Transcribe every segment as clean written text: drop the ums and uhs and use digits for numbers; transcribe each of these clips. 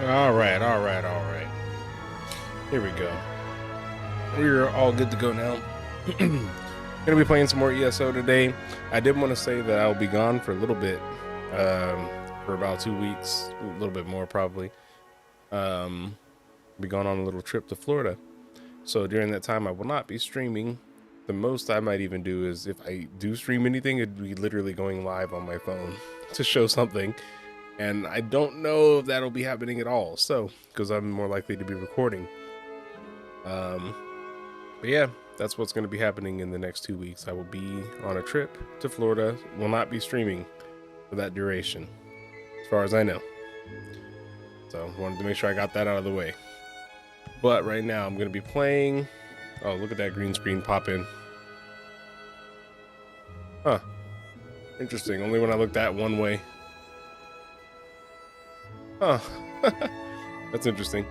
All right, all right, all right. Here we go. We're all good to go now. Gonna be playing some more ESO today. I did want to say that I'll be gone for a little bit, for about 2 weeks, a little bit more probably. Be going on a little trip to Florida. So during that time, I will not be streaming. The most I might even do is if I do stream anything, it'd be literally going live on my phone to show something. And I don't know if that'll be happening at all. So, because I'm more likely to be recording. But yeah, that's what's going to be happening in the next 2 weeks. I will be on a trip to Florida. Will not be streaming for that duration, as far as I know. So, wanted to make sure I got that out of the way. But right now, I'm going to be playing. Oh, look at that green screen pop in. Huh. Interesting. Only when I look that one way. Huh. That's interesting.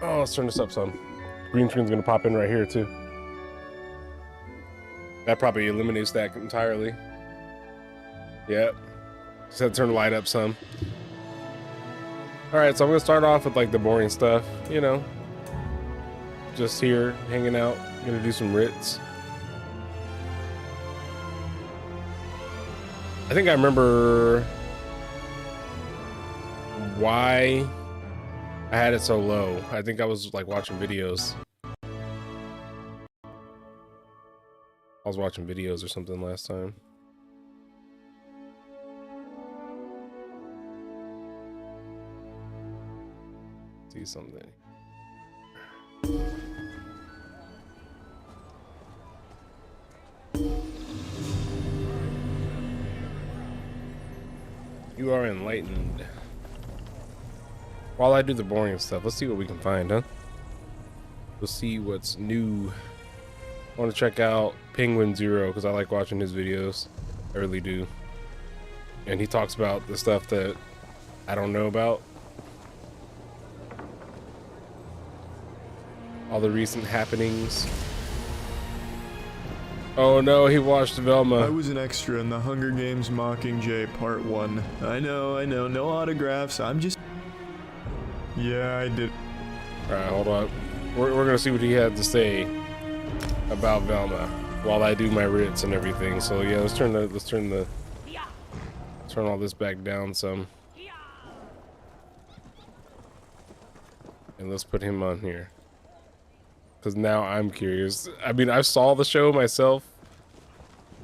Oh, let's turn this up some. Green screen's gonna pop in right here too. That probably eliminates that entirely. Yep. Just had to turn the light up some. Alright, so I'm gonna start off with like the boring stuff, you know. Just here, hanging out. Gonna do some writs. I think I remember why I had it so low. I think I was like watching videos. I was watching videos or something last time. See something. You are enlightened. While I do the boring stuff, let's see what we can find, huh? We'll see what's new. I want to check out Penguin Zero because I like watching his videos. I really do. And he talks about the stuff that I don't know about. All the recent happenings. Oh no, he watched Velma. I was an extra in the Hunger Games Mockingjay Part 1. I know, no autographs, I'm just... Yeah, I did. Alright, hold on. We're gonna see what he had to say about Velma while I do my writs and everything. So yeah, let's turn all this back down some. And let's put him on here. Cause now I'm curious. I mean, I saw the show myself.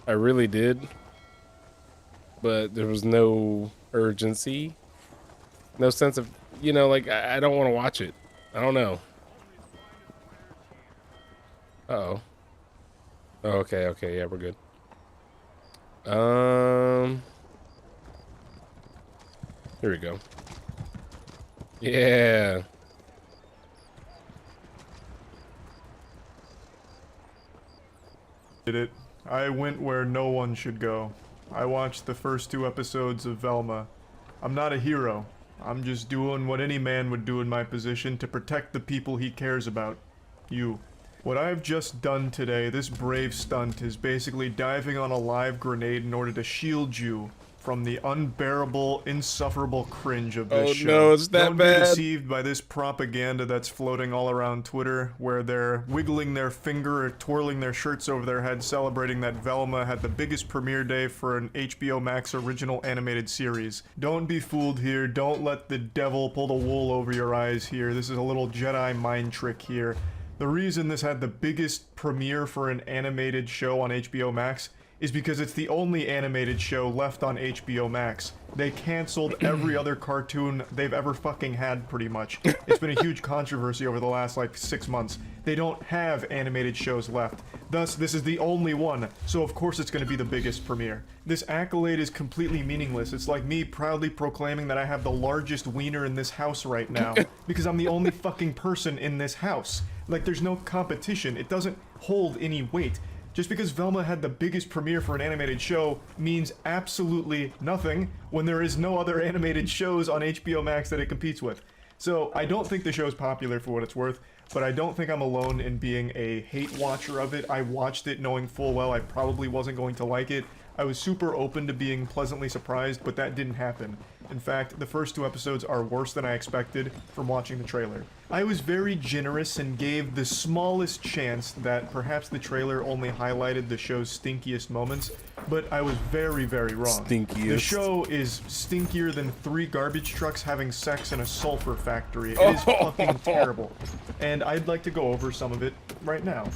I really did. But there was no urgency. No sense of, you know, like, I don't want to watch it. I don't know. Uh-oh. Oh, okay, yeah, we're good. Here we go. Yeah. Did it. I went where no one should go. I watched the first 2 episodes of Velma. I'm not a hero. I'm just doing what any man would do in my position to protect the people he cares about. You. What I've just done today, this brave stunt, is basically diving on a live grenade in order to shield you from the unbearable, insufferable cringe of this show. Oh no, it's that Don't bad. be deceived by this propaganda that's floating all around Twitter, where they're wiggling their finger or twirling their shirts over their head, celebrating that Velma had the biggest premiere day for an HBO Max original animated series. Don't be fooled here. Don't let the devil pull the wool over your eyes here. This is a little Jedi mind trick here. The reason this had the biggest premiere for an animated show on HBO Max is because it's the only animated show left on HBO Max. They canceled every other cartoon they've ever fucking had, pretty much. It's been a huge controversy over the last, like, 6 months. They don't have animated shows left. Thus, this is the only one, so of course it's gonna be the biggest premiere. This accolade is completely meaningless. It's like me proudly proclaiming that I have the largest wiener in this house right now, because I'm the only fucking person in this house. Like, there's no competition. It doesn't hold any weight. Just because Velma had the biggest premiere for an animated show means absolutely nothing when there is no other animated shows on HBO Max that it competes with. So I don't think the show's popular for what it's worth, but I don't think I'm alone in being a hate watcher of it. I watched it knowing full well I probably wasn't going to like it. I was super open to being pleasantly surprised, but that didn't happen. In fact, the first 2 episodes are worse than I expected from watching the trailer. I was very generous and gave the smallest chance that perhaps the trailer only highlighted the show's stinkiest moments, but I was very, very wrong. Stinkiest. The show is stinkier than 3 garbage trucks having sex in a sulfur factory. It is fucking terrible. And I'd like to go over some of it right now.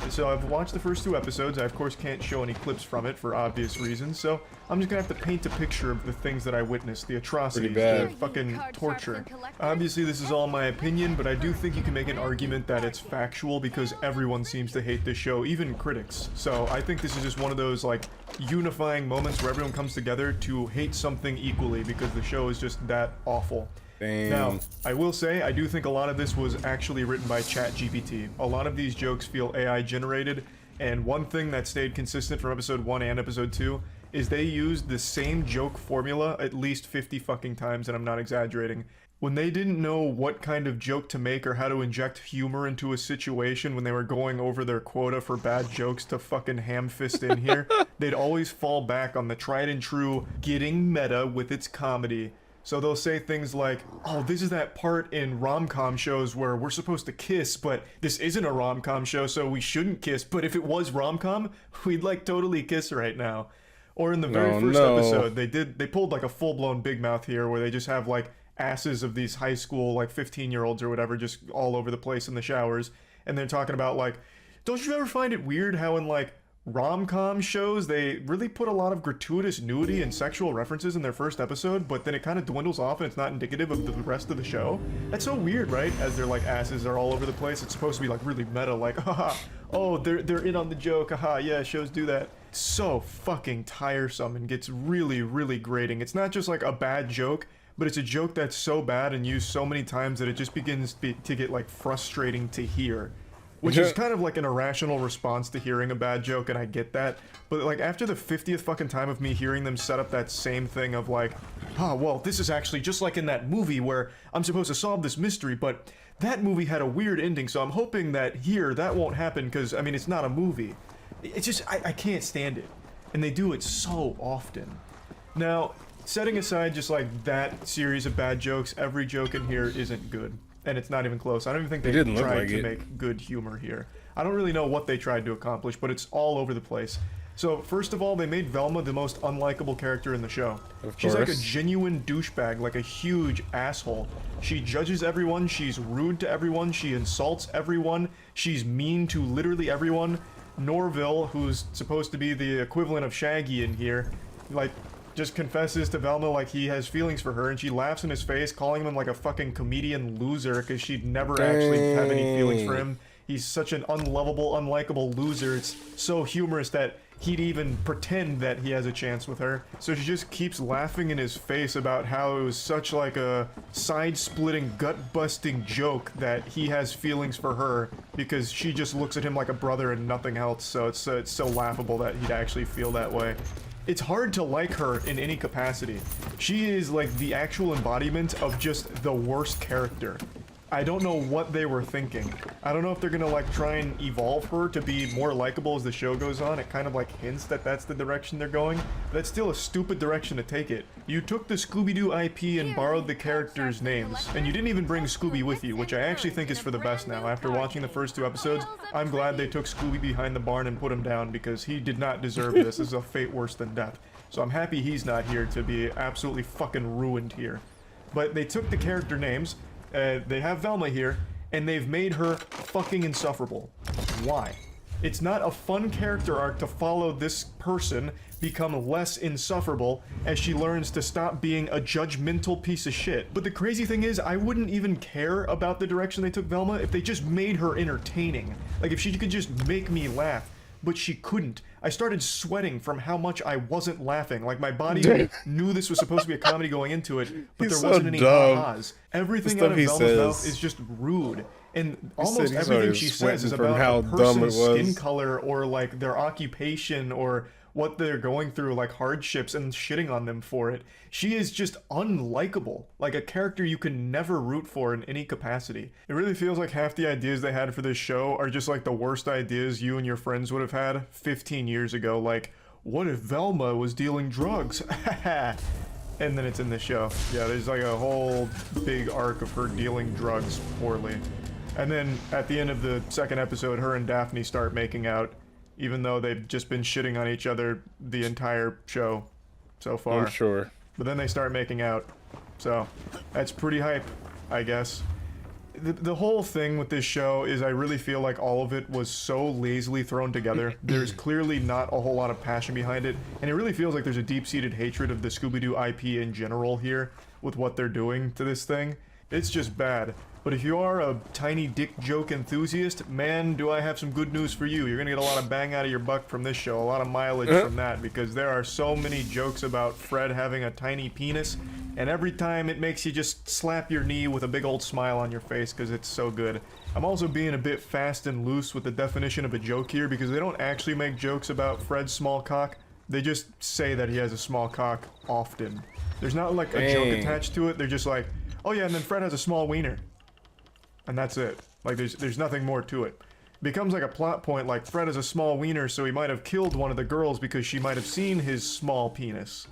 So I've watched the first 2 episodes. I of course can't show any clips from it for obvious reasons, so I'm just gonna have to paint a picture of the things that I witnessed, the atrocities, the fucking torture. Obviously this is all my opinion, but I do think you can make an argument that it's factual because everyone seems to hate this show, even critics. So I think this is just one of those like unifying moments where everyone comes together to hate something equally because the show is just that awful. Damn. Now, I will say, I do think a lot of this was actually written by ChatGPT. A lot of these jokes feel AI generated, and one thing that stayed consistent from episode 1 and episode 2 is they used the same joke formula at least 50 fucking times, and I'm not exaggerating. When they didn't know what kind of joke to make or how to inject humor into a situation when they were going over their quota for bad jokes to fucking ham-fist in here, they'd always fall back on the tried and true getting meta with its comedy. So they'll say things like, oh, this is that part in rom-com shows where we're supposed to kiss, but this isn't a rom-com show, so we shouldn't kiss, but if it was rom-com, we'd like totally kiss right now. Or in the very first episode, they pulled like a full-blown Big Mouth here where they just have like asses of these high school like 15-year-olds or whatever just all over the place in the showers, and they're talking about like, don't you ever find it weird how in like rom-com shows they really put a lot of gratuitous nudity and sexual references in their first episode, but then it kind of dwindles off and it's not indicative of the rest of the show? That's so weird, right? As their like asses are all over the place, it's supposed to be like really meta, like haha, oh, they're in on the joke, haha, yeah, shows do that. It's so fucking tiresome and gets really, really grating. It's not just like a bad joke, but it's a joke that's so bad and used so many times that it just begins to get like frustrating to hear. Which is kind of like an irrational response to hearing a bad joke, and I get that. But like after the 50th fucking time of me hearing them set up that same thing of like, oh, well, this is actually just like in that movie where I'm supposed to solve this mystery, but that movie had a weird ending, so I'm hoping that here that won't happen because, I mean, it's not a movie. It's just, I can't stand it. And they do it so often. Now, setting aside just like that series of bad jokes, every joke in here isn't good. And it's not even close. I don't even think they tried to make good humor here. I don't really know what they tried to accomplish, but it's all over the place. So, first of all, they made Velma the most unlikable character in the show. She's like a genuine douchebag, like a huge asshole. She judges everyone, she's rude to everyone, she insults everyone, she's mean to literally everyone. Norville, who's supposed to be the equivalent of Shaggy in here, like, just confesses to Velma like he has feelings for her, and she laughs in his face, calling him like a fucking comedian loser because she'd never actually have any feelings for him. He's such an unlovable, unlikable loser. It's so humorous that he'd even pretend that he has a chance with her. So she just keeps laughing in his face about how it was such like a side-splitting, gut-busting joke that he has feelings for her because she just looks at him like a brother and nothing else. So it's so laughable that he'd actually feel that way. It's hard to like her in any capacity. She is like the actual embodiment of just the worst character. I don't know what they were thinking. I don't know if they're gonna like try and evolve her to be more likable as the show goes on. It kind of like hints that that's the direction they're going. That's still a stupid direction to take it. You took the Scooby-Doo IP and borrowed the characters' names, and you didn't even bring Scooby with you, which I actually think is for the best now. After watching the first 2 episodes, I'm glad they took Scooby behind the barn and put him down because he did not deserve this. This is a fate worse than death. So I'm happy he's not here to be absolutely fucking ruined here. But they took the character names. They have Velma here, and they've made her fucking insufferable. Why? It's not a fun character arc to follow this person become less insufferable as she learns to stop being a judgmental piece of shit. But the crazy thing is, I wouldn't even care about the direction they took Velma if they just made her entertaining. Like, if she could just make me laugh. But she couldn't. I started sweating from how much I wasn't laughing. Like, my body knew this was supposed to be a comedy going into it, but there wasn't any ha-has. Everything out of Velma's mouth is just rude. And almost everything she says is about a person's skin color or, like, their occupation or what they're going through, like hardships, and shitting on them for it. She is just unlikable, like a character you can never root for in any capacity. It really feels like half the ideas they had for this show are just like the worst ideas you and your friends would have had 15 years ago, like, what if Velma was dealing drugs? And then it's in the show. Yeah, there's like a whole big arc of her dealing drugs poorly. And then at the end of the second episode, her and Daphne start making out, even though they've just been shitting on each other the entire show so far. I'm sure. But then they start making out. So, that's pretty hype, I guess. The whole thing with this show is I really feel like all of it was so lazily thrown together. There's clearly not a whole lot of passion behind it, and it really feels like there's a deep-seated hatred of the Scooby-Doo IP in general here with what they're doing to this thing. It's just bad. But if you are a tiny dick joke enthusiast, man, do I have some good news for you. You're gonna get a lot of bang out of your buck from this show, a lot of mileage from that, because there are so many jokes about Fred having a tiny penis, and every time it makes you just slap your knee with a big old smile on your face because it's so good. I'm also being a bit fast and loose with the definition of a joke here because they don't actually make jokes about Fred's small cock. They just say that he has a small cock often. There's not like a joke attached to it. They're just like, oh yeah, and then Fred has a small wiener. And that's it. Like there's nothing more to it. It becomes like a plot point like Fred has a small wiener so he might have killed one of the girls because she might have seen his small penis.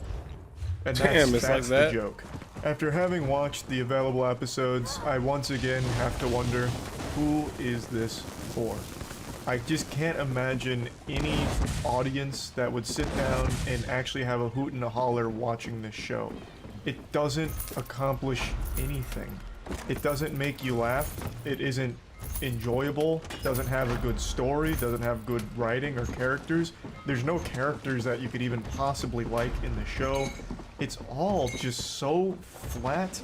And that's like the that. joke. After having watched the available episodes, I once again have to wonder, who is this for? I just can't imagine any audience that would sit down and actually have a hoot and a holler watching this show. It doesn't accomplish anything. It doesn't make you laugh. It isn't enjoyable. Doesn't have a good story. Doesn't have good writing or characters. There's no characters that you could even possibly like in the show. It's all just so flat,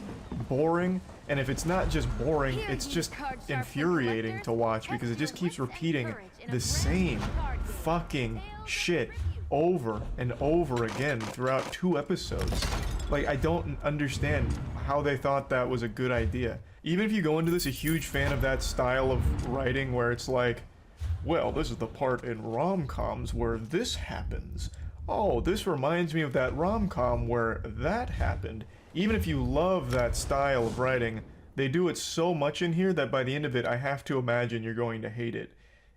boring, and if it's not just boring, it's just infuriating to watch because it just keeps repeating the same fucking shit over and over again throughout 2 episodes. Like, I don't understand how they thought that was a good idea. Even if you go into this a huge fan of that style of writing where it's like, well, this is the part in rom-coms where this happens. Oh, this reminds me of that rom-com where that happened. Even if you love that style of writing, they do it so much in here that by the end of it, I have to imagine you're going to hate it.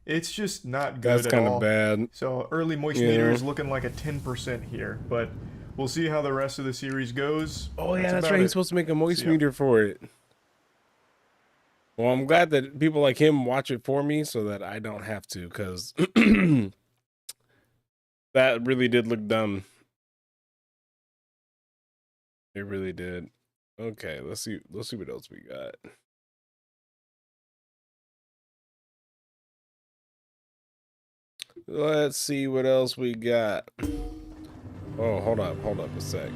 It's just not good That's at kind all. of bad. So early moist meter is looking like a 10% here, but we'll see how the rest of the series goes. Oh yeah, that's right. He's supposed to make a moist meter for it. Well, I'm glad that people like him watch it for me so that I don't have to, because that really did look dumb. It really did. Okay, let's see what else we got. Let's see what else we got. Oh, hold up a sec.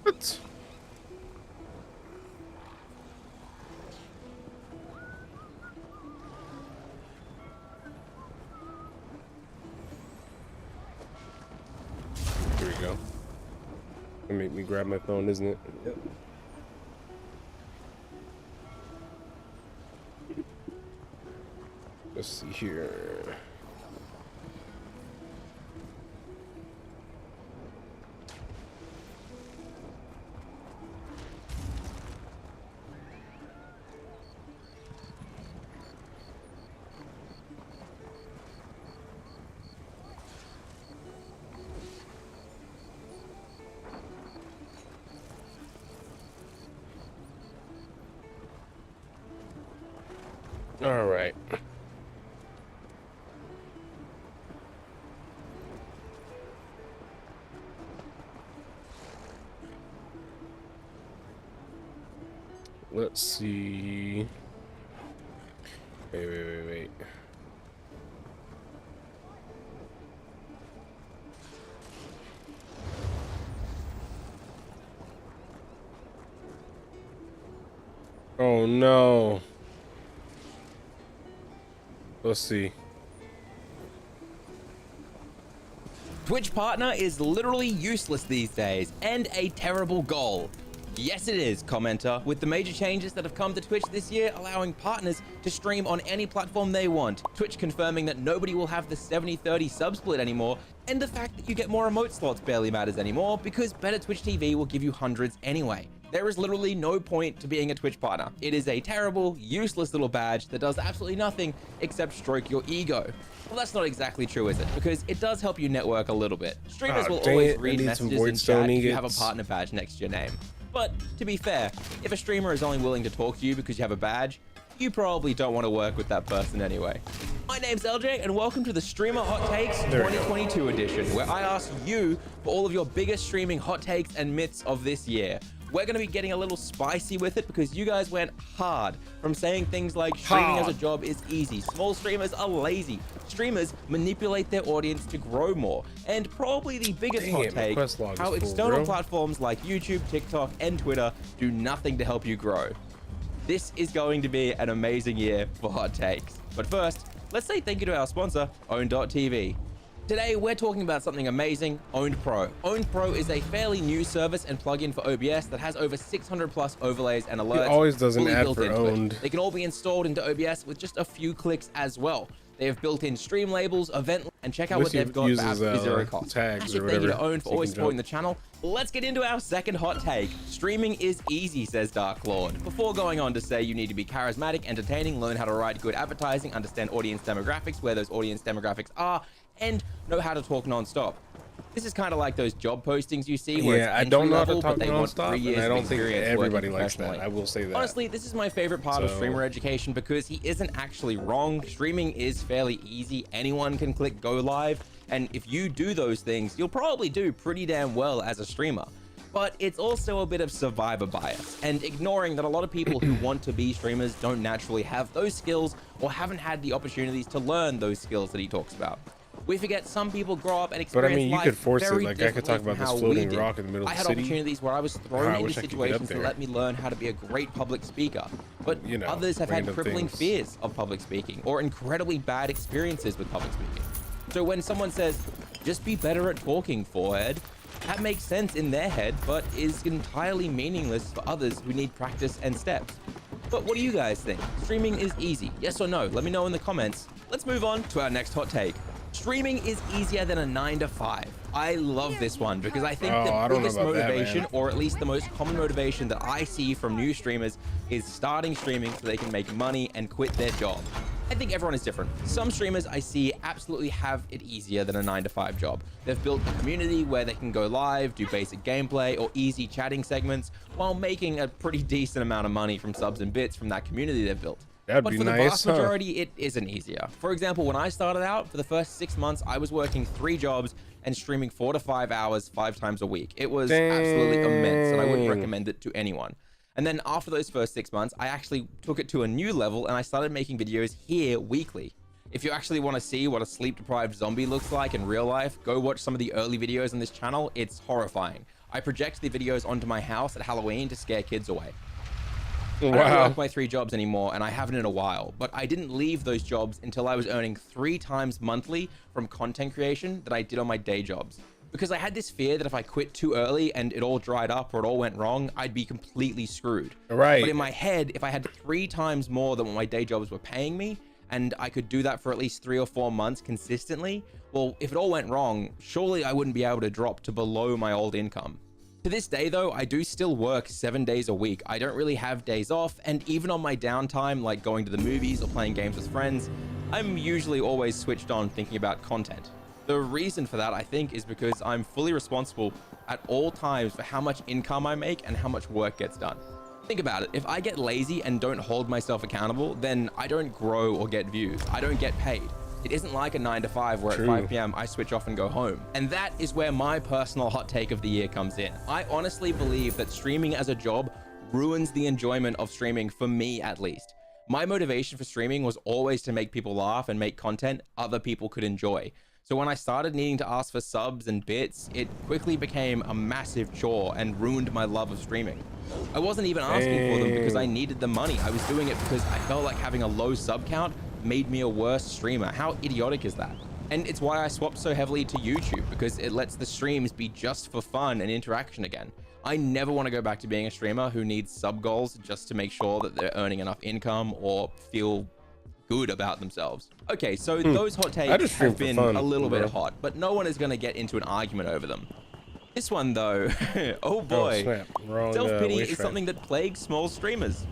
What? Here we go. Gonna make me grab my phone, isn't it? Yep. Let's see here. All right. Let's see. Wait. Oh no. Let's see. Twitch partner is literally useless these days and a terrible goal. Yes, it is, commenter, with the major changes that have come to Twitch this year, allowing partners to stream on any platform they want, Twitch confirming that nobody will have the 70-30 sub split anymore, and the fact that you get more emote slots barely matters anymore because better Twitch TV will give you hundreds anyway. There is literally no point to being a Twitch partner. It is a terrible, useless little badge that does absolutely nothing except stroke your ego. Well, that's not exactly true, is it? Because it does help you network a little bit. Streamers will always read messages in chat if you have a partner badge next to your name. But to be fair, if a streamer is only willing to talk to you because you have a badge, you probably don't want to work with that person anyway. My name's LJ, and welcome to the Streamer Hot Takes 2022 edition, where I ask you for all of your biggest streaming hot takes and myths of this year. We're going to be getting a little spicy with it because you guys went hard from saying things like streaming as a job is easy, small streamers are lazy, streamers manipulate their audience to grow more, and probably the biggest hot take, how external platforms like YouTube, TikTok, and Twitter do nothing to help you grow. This is going to be an amazing year for hot takes. But first, let's say thank you to our sponsor, Own.tv. Today, we're talking about something amazing, Owned Pro. Owned Pro is a fairly new service and plugin for OBS that has over 600 plus overlays and alerts. It always does an ad for Owned. They can all be installed into OBS with just a few clicks as well. They have built-in stream labels, event, and check out what they've got for absolutely zero cost. Massive thank you to Own for always supporting the channel. Let's get into our second hot take. Streaming is easy, says Dark Lord. Before going on to say you need to be charismatic, entertaining, learn how to write good advertising, understand audience demographics, where those audience demographics are, and know how to talk non-stop. This is kind of like those job postings you see where it's I don't know how to level, talk but they want 3 non-stop, years and I of don't think experience everybody working likes that. professionally. I will say that. Honestly, this is my favorite part of streamer education because he isn't actually wrong. Streaming is fairly easy. Anyone can click go live, and if you do those things, you'll probably do pretty damn well as a streamer. But it's also a bit of survivor bias and ignoring that a lot of people who want to be streamers don't naturally have those skills or haven't had the opportunities to learn those skills that he talks about. We forget some people grow up and experience But I mean, you could force it. Like I could talk about this floating rock in the middle of the city. I had opportunities where I was thrown into situations that let me learn how to be a great public speaker. But others have had crippling fears of public speaking or incredibly bad experiences with public speaking. So when someone says, just be better at talking, forehead, that makes sense in their head, but is entirely meaningless for others who need practice and steps. But what do you guys think? Streaming is easy, yes or no? Let me know in the comments. Let's move on to our next hot take. Streaming is easier than a 9 to 5. I love this one because I think the biggest motivation, or at least the most common motivation that I see from new streamers, is starting streaming so they can make money and quit their job. I think everyone is different. Some streamers I see absolutely have it easier than a 9 to 5 job. They've built a community where they can go live, do basic gameplay or easy chatting segments while making a pretty decent amount of money from subs and bits from that community they've built. But for the vast majority, it isn't easier. For example, when I started out, for the first 6 months, I was working 3 jobs and streaming 4 to 5 hours 5 times a week. It was absolutely immense, and I wouldn't recommend it to anyone. And then after those first 6 months, I actually took it to a new level, and I started making videos here weekly. If you actually want to see what a sleep-deprived zombie looks like in real life, go watch some of the early videos on this channel. It's horrifying. I project the videos onto my house at Halloween to scare kids away. I don't work my 3 jobs anymore, and I haven't in a while, but I didn't leave those jobs until I was earning 3 times monthly from content creation that I did on my day jobs. Because I had this fear that if I quit too early and it all dried up or it all went wrong, I'd be completely screwed. But in my head, if I had 3 times more than what my day jobs were paying me, and I could do that for at least 3 or 4 months consistently, well, if it all went wrong, surely I wouldn't be able to drop to below my old income. To this day though, I do still work 7 days a week. I don't really have days off, and even on my downtime, like going to the movies or playing games with friends, I'm usually always switched on thinking about content. The reason for that, I think, is because I'm fully responsible at all times for how much income I make and how much work gets done. Think about it. If I get lazy and don't hold myself accountable, then I don't grow or get views. I don't get paid. It isn't like a 9 to 5 where at 5 p.m. I switch off and go home. And that is where my personal hot take of the year comes in. I honestly believe that streaming as a job ruins the enjoyment of streaming, for me at least. My motivation for streaming was always to make people laugh and make content other people could enjoy. So when I started needing to ask for subs and bits, it quickly became a massive chore and ruined my love of streaming. I wasn't even asking for them because I needed the money. I was doing it because I felt like having a low sub count made me a worse streamer. How idiotic is that? And it's why I swapped so heavily to YouTube, because it lets the streams be just for fun and interaction again. I never want to go back to being a streamer who needs sub goals just to make sure that they're earning enough income or feel good about themselves. Okay, so those hot takes have been a little bit hot, but no one is going to get into an argument over them. This one though, oh boy, self-pity is something that plagues small streamers.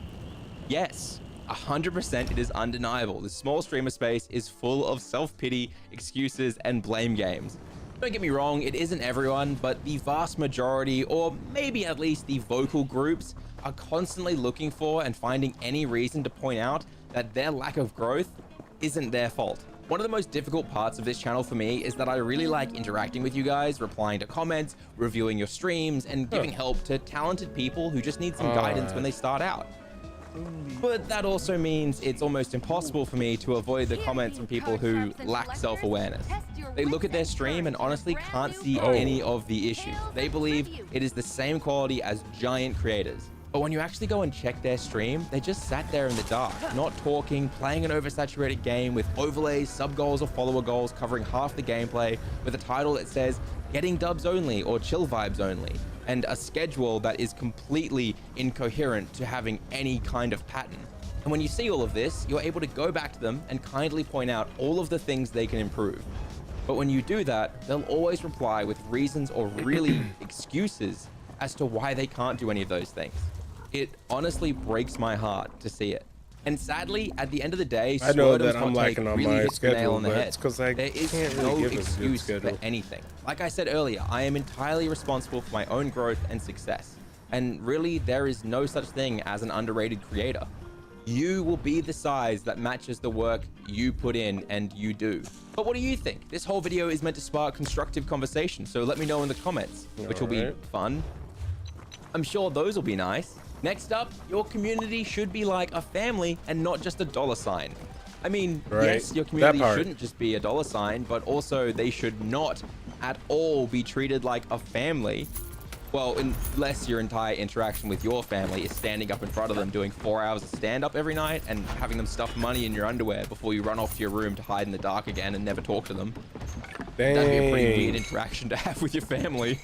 Yes, 100% it is undeniable. The small streamer space is full of self-pity, excuses, and blame games. Don't get me wrong, it isn't everyone, but the vast majority, or maybe at least the vocal groups, are constantly looking for and finding any reason to point out that their lack of growth isn't their fault. One of the most difficult parts of this channel for me is that I really like interacting with you guys, replying to comments, reviewing your streams, and giving help to talented people who just need some guidance when they start out. But that also means it's almost impossible for me to avoid the comments from people who lack self-awareness. They look at their stream and honestly can't see any of the issues. They believe it is the same quality as giant creators. But when you actually go and check their stream, they just sat there in the dark, not talking, playing an oversaturated game with overlays, sub goals, or follower goals covering half the gameplay, with a title that says getting dubs only or chill vibes only, and a schedule that is completely incoherent to having any kind of pattern. And when you see all of this, you're able to go back to them and kindly point out all of the things they can improve. But when you do that, they'll always reply with reasons or really excuses as to why they can't do any of those things. It honestly breaks my heart to see it. And sadly, at the end of the day, I know that I'm lacking on my schedule, but it's because I there is can't no really give excuse for anything. Like I said earlier, I am entirely responsible for my own growth and success. And really, there is no such thing as an underrated creator. You will be the size that matches the work you put in and you do. But what do you think? This whole video is meant to spark constructive conversation, so let me know in the comments, which will be fun. I'm sure those will be nice. Next up, your community should be like a family and not just a dollar sign. I mean, yes, your community shouldn't just be a dollar sign, but also they should not at all be treated like a family. Well, unless your entire interaction with your family is standing up in front of them doing 4 hours of stand-up every night and having them stuff money in your underwear before you run off to your room to hide in the dark again and never talk to them. Dang. That'd be a pretty weird interaction to have with your family.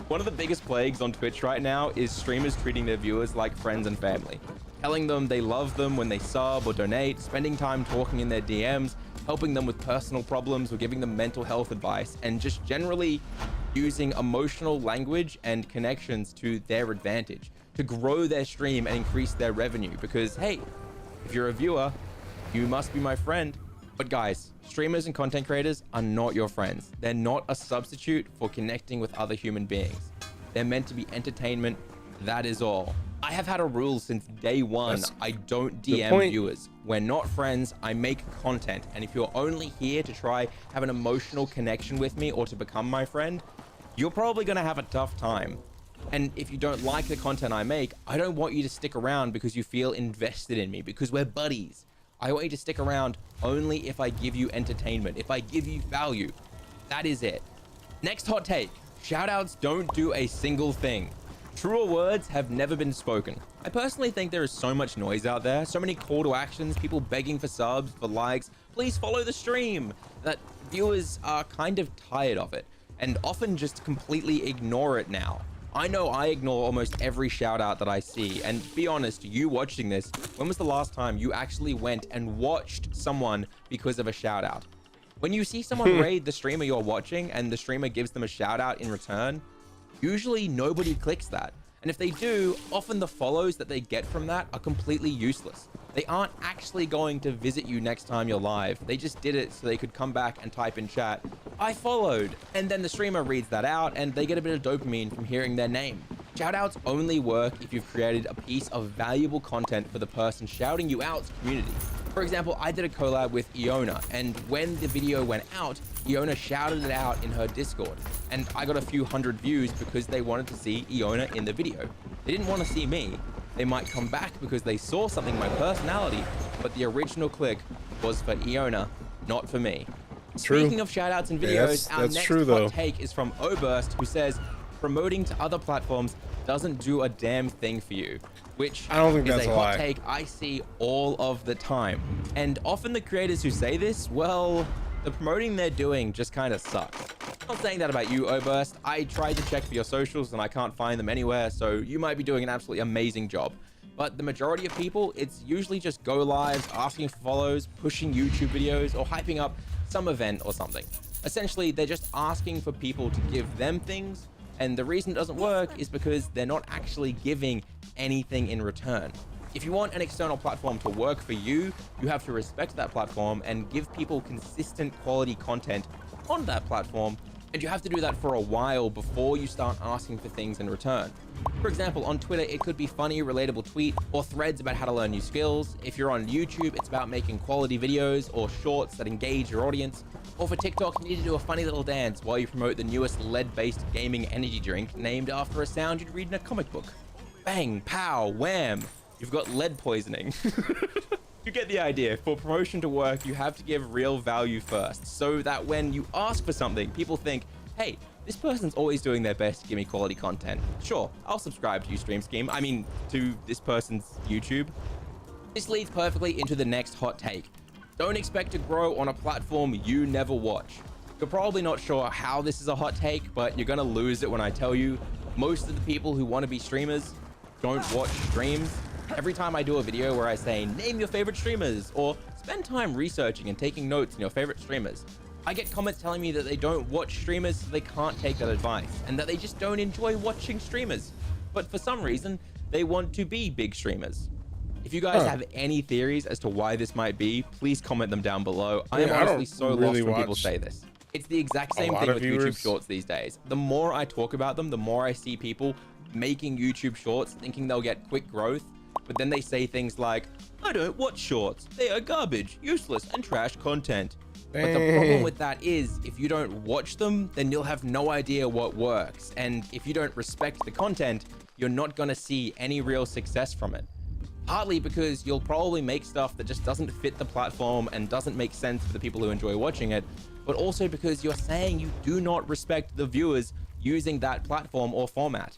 One of the biggest plagues on Twitch right now is streamers treating their viewers like friends and family. Telling them they love them when they sub or donate, spending time talking in their DMs, helping them with personal problems or giving them mental health advice, and just generally using emotional language and connections to their advantage to grow their stream and increase their revenue. Because, hey, if you're a viewer, you must be my friend. But guys, streamers and content creators are not your friends. They're not a substitute for connecting with other human beings. They're meant to be entertainment. That is all. I have had a rule since day one. I don't DM viewers. We're not friends. I make content. And if you're only here to try have an emotional connection with me or to become my friend, you're probably going to have a tough time. And if you don't like the content I make, I don't want you to stick around because you feel invested in me, because we're buddies. I want you to stick around only if I give you entertainment, if I give you value. That is it. Next hot take. Shoutouts don't do a single thing. Truer words have never been spoken. I personally think there is so much noise out there, so many call to actions, people begging for subs, for likes, please follow the stream, that viewers are kind of tired of it and often just completely ignore it now. I know I ignore almost every shout out that I see, and be honest, you watching this, when was the last time you actually went and watched someone because of a shout out? When you see someone raid the streamer you're watching and the streamer gives them a shout out in return, usually nobody clicks that. And if they do, often the follows that they get from that are completely useless. They aren't actually going to visit you next time you're live. They just did it so they could come back and type in chat, I followed. And then the streamer reads that out and they get a bit of dopamine from hearing their name. Shoutouts only work if you've created a piece of valuable content for the person shouting you out's community. For example, I did a collab with Iona, and when the video went out, Iona shouted it out in her Discord, and I got a few hundred views because they wanted to see Iona in the video. They didn't want to see me. They might come back because they saw something in my personality, but the original click was for Iona, not for me. Speaking of shoutouts and videos, our next hot take is from Oburst, who says, promoting to other platforms doesn't do a damn thing for you, which I don't think is that's a a hot lie. take I see all of the time. And often the creators who say this, well, the promoting they're doing just kind of sucks. I'm not saying that about you, Oberst. I tried to check for your socials and I can't find them anywhere, so you might be doing an absolutely amazing job. But the majority of people, it's usually just go lives, asking for follows, pushing YouTube videos, or hyping up some event or something. Essentially, they're just asking for people to give them things, and the reason it doesn't work is because they're not actually giving anything in return. If you want an external platform to work for you, you have to respect that platform and give people consistent quality content on that platform, and you have to do that for a while before you start asking for things in return. For example, on Twitter, it could be funny, relatable tweet or threads about how to learn new skills. If you're on YouTube, it's about making quality videos or shorts that engage your audience. Or for TikTok, you need to do a funny little dance while you promote the newest lead-based gaming energy drink named after a sound you'd read in a comic book. Bang, pow, wham, you've got lead poisoning. You get the idea. For promotion to work, you have to give real value first, so that when you ask for something, people think, hey, this person's always doing their best to give me quality content. Sure, I'll subscribe to you, Stream Scheme. I mean, to this person's YouTube. This leads perfectly into the next hot take. Don't expect to grow on a platform you never watch. You're probably not sure how this is a hot take, but you're gonna lose it when I tell you most of the people who want to be streamers don't watch streams. Every time I do a video where I say, name your favorite streamers, or spend time researching and taking notes on your favorite streamers, I get comments telling me that they don't watch streamers, so they can't take that advice, and that they just don't enjoy watching streamers. But for some reason, they want to be big streamers. If you guys have any theories as to why this might be, please comment them down below. I am honestly so lost when people say this. It's the exact same thing with YouTube Shorts these days. The more I talk about them, the more I see people making YouTube Shorts thinking they'll get quick growth, but then they say things like, I don't watch shorts. They are garbage, useless, and trash content. But the problem with that is, if you don't watch them, then you'll have no idea what works. And if you don't respect the content, you're not gonna see any real success from it. Partly because you'll probably make stuff that just doesn't fit the platform and doesn't make sense for the people who enjoy watching it, but also because you're saying you do not respect the viewers using that platform or format.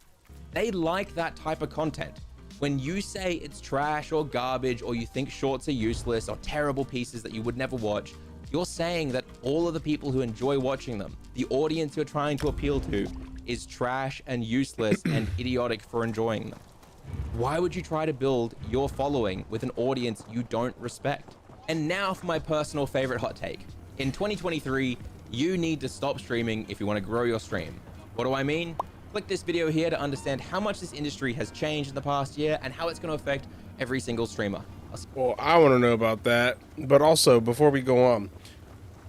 They like that type of content. When you say it's trash or garbage, or you think shorts are useless or terrible pieces that you would never watch, you're saying that all of the people who enjoy watching them, the audience you're trying to appeal to, is trash and useless and idiotic for enjoying them. Why would you try to build your following with an audience you don't respect? And now for my personal favorite hot take. In 2023, you need to stop streaming if you want to grow your stream. What do I mean? Click this video here to understand how much this industry has changed in the past year and how it's going to affect every single streamer. Well, I want to know about that, but also before we go on,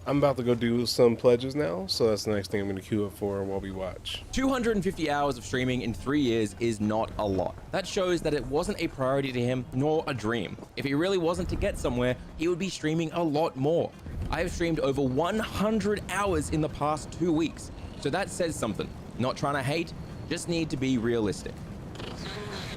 I'm about to go do some pledges now, so that's the next thing I'm going to queue up for while we watch. 250 hours of streaming in 3 years is not a lot. That shows that it wasn't a priority to him, nor a dream. If he really wasn't to get somewhere, he would be streaming a lot more. I have streamed over 100 hours in the past 2 weeks, so that says something. Not trying to hate, just need to be realistic.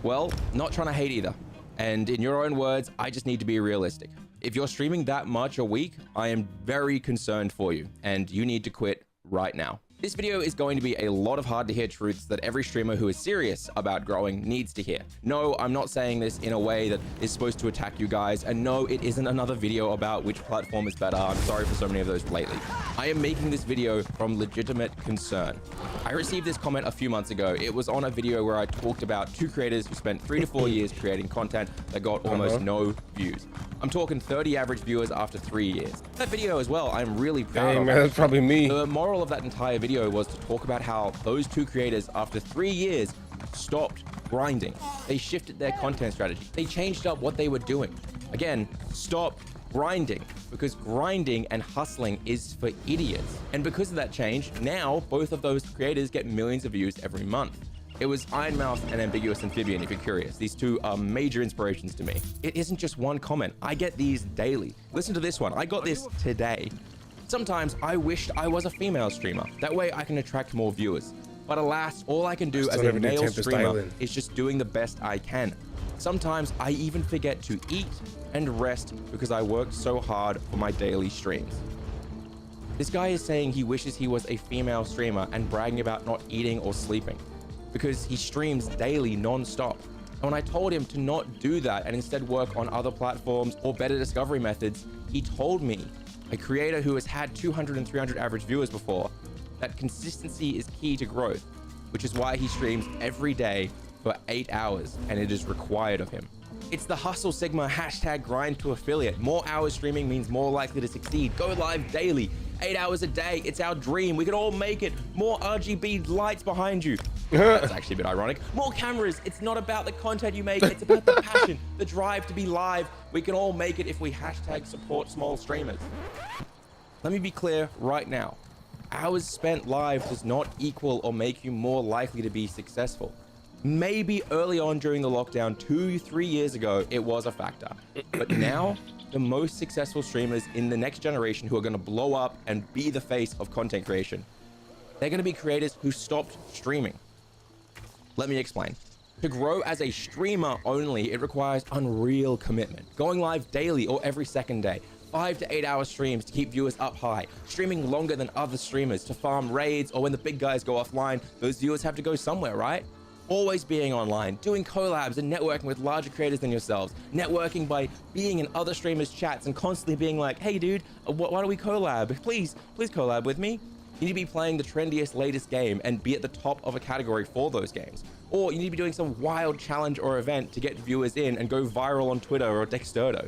Well, not trying to hate either. And in your own words, I just need to be realistic. If you're streaming that much a week, I am very concerned for you, and you need to quit right now. This video is going to be a lot of hard to hear truths that every streamer who is serious about growing needs to hear. No, I'm not saying this in a way that is supposed to attack you guys, and no, it isn't another video about which platform is better. I'm sorry for so many of those lately. I am making this video from legitimate concern. I received this comment a few months ago. It was on a video where I talked about 2 creators who spent 3 to 4 years creating content that got almost no views. I'm talking 30 average viewers after 3 years. That video as well, I'm really proud of. Man, that's probably me. The moral of that entire video was to talk about how those 2 creators, after 3 years, stopped grinding. They shifted their content strategy. They changed up what they were doing. Again, stop grinding, because grinding and hustling is for idiots. And because of that change, now both of those creators get millions of views every month. It was Ironmouth and Ambiguous Amphibian, if you're curious. These 2 are major inspirations to me. It isn't just one comment. I get these daily. Listen to this one. I got this today. Sometimes I wished I was a female streamer. That way I can attract more viewers. But alas, all I can do as a male streamer is just doing the best I can. Sometimes I even forget to eat and rest because I worked so hard for my daily streams. This guy is saying he wishes he was a female streamer and bragging about not eating or sleeping, because he streams daily non-stop. And when I told him to not do that and instead work on other platforms or better discovery methods, he told me a creator who has had 200 and 300 average viewers before, that consistency is key to growth, which is why he streams every day for 8 hours, and it is required of him. It's the hustle sigma hashtag grind to affiliate. More hours streaming means more likely to succeed. Go live daily, 8 hours a day. It's our dream. We can all make it. More RGB lights behind you. That's actually a bit ironic. More cameras. It's not about the content you make. It's about the passion, the drive to be live. We can all make it if we hashtag support small streamers. Let me be clear right now. Hours spent live does not equal or make you more likely to be successful. Maybe early on during the lockdown 2-3 years ago, it was a factor. But now, the most successful streamers in the next generation who are going to blow up and be the face of content creation, they're going to be creators who stopped streaming. Let me explain. To grow as a streamer only, it requires unreal commitment. Going live daily or every second day, 5 to 8 hour streams to keep viewers up high, streaming longer than other streamers to farm raids, or when the big guys go offline, those viewers have to go somewhere, right? Always being online, doing collabs and networking with larger creators than yourselves, networking by being in other streamers' chats and constantly being like, hey dude, why don't we collab? Please collab with me. You need to be playing the trendiest, latest game and be at the top of a category for those games. Or you need to be doing some wild challenge or event to get viewers in and go viral on Twitter or Dexterdo.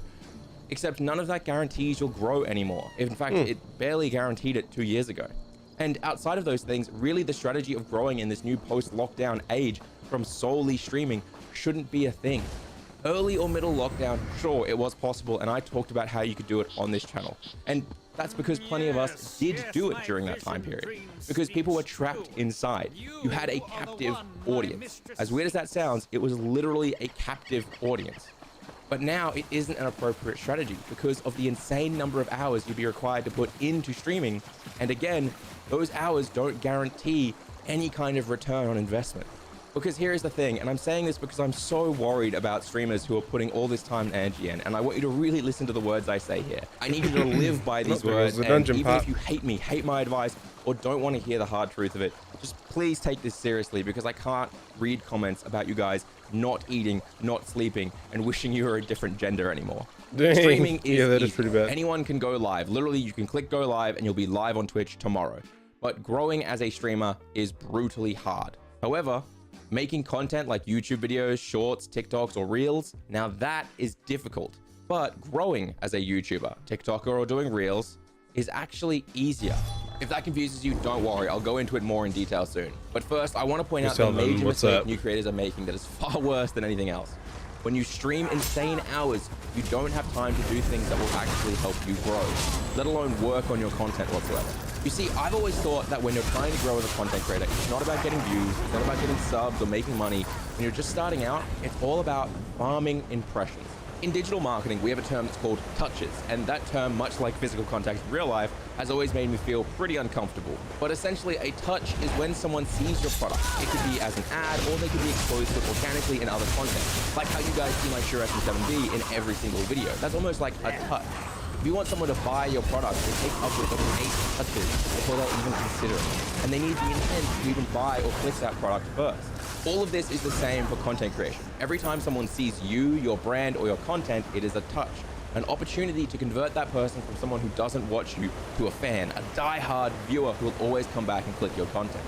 Except none of that guarantees you'll grow anymore. In fact, it barely guaranteed it 2 years ago. And outside of those things, really the strategy of growing in this new post-lockdown age from solely streaming shouldn't be a thing. Early or middle lockdown, sure, it was possible, and I talked about how you could do it on this channel. And that's because plenty of us did do it during that time period, because people were trapped inside. You had a captive audience. As weird as that sounds, it was literally a captive audience. But now it isn't an appropriate strategy because of the insane number of hours you'd be required to put into streaming. And again, those hours don't guarantee any kind of return on investment. Because here is the thing, and I'm saying this because I'm so worried about streamers who are putting all this time and energy in, and I want you to really listen to the words I say here. I need you to live by these words, and even if you hate me, hate my advice, or don't want to hear the hard truth of it, just please take this seriously, because I can't read comments about you guys not eating, not sleeping, and wishing you were a different gender anymore. Dang. Streaming is that easy. is pretty bad. Anyone can go live. Literally, you can click go live and you'll be live on Twitch tomorrow. But growing as a streamer is brutally hard. However, making content like YouTube videos, shorts, TikToks, or Reels, now that is difficult. But growing as a YouTuber, TikToker, or doing Reels is actually easier. If that confuses you, don't worry, I'll go into it more in detail soon. But first, I want to point out the major mistake new creators are making that is far worse than anything else. When you stream insane hours, you don't have time to do things that will actually help you grow, let alone work on your content whatsoever. You see, I've always thought that when you're trying to grow as a content creator, it's not about getting views, it's not about getting subs or making money. When you're just starting out, it's all about farming impressions. In digital marketing, we have a term that's called touches, and that term, much like physical contact in real life, has always made me feel pretty uncomfortable. But essentially, a touch is when someone sees your product. It could be as an ad, or they could be exposed to it organically in other content. Like how you guys see my Shure SM7B in every single video. That's almost like a touch. If you want someone to buy your product, it takes upwards of 8 touches before they'll even consider it. And they need the intent to even buy or click that product first. All of this is the same for content creation. Every time someone sees you, your brand, or your content, it is a touch. An opportunity to convert that person from someone who doesn't watch you to a fan, a die-hard viewer who will always come back and click your content.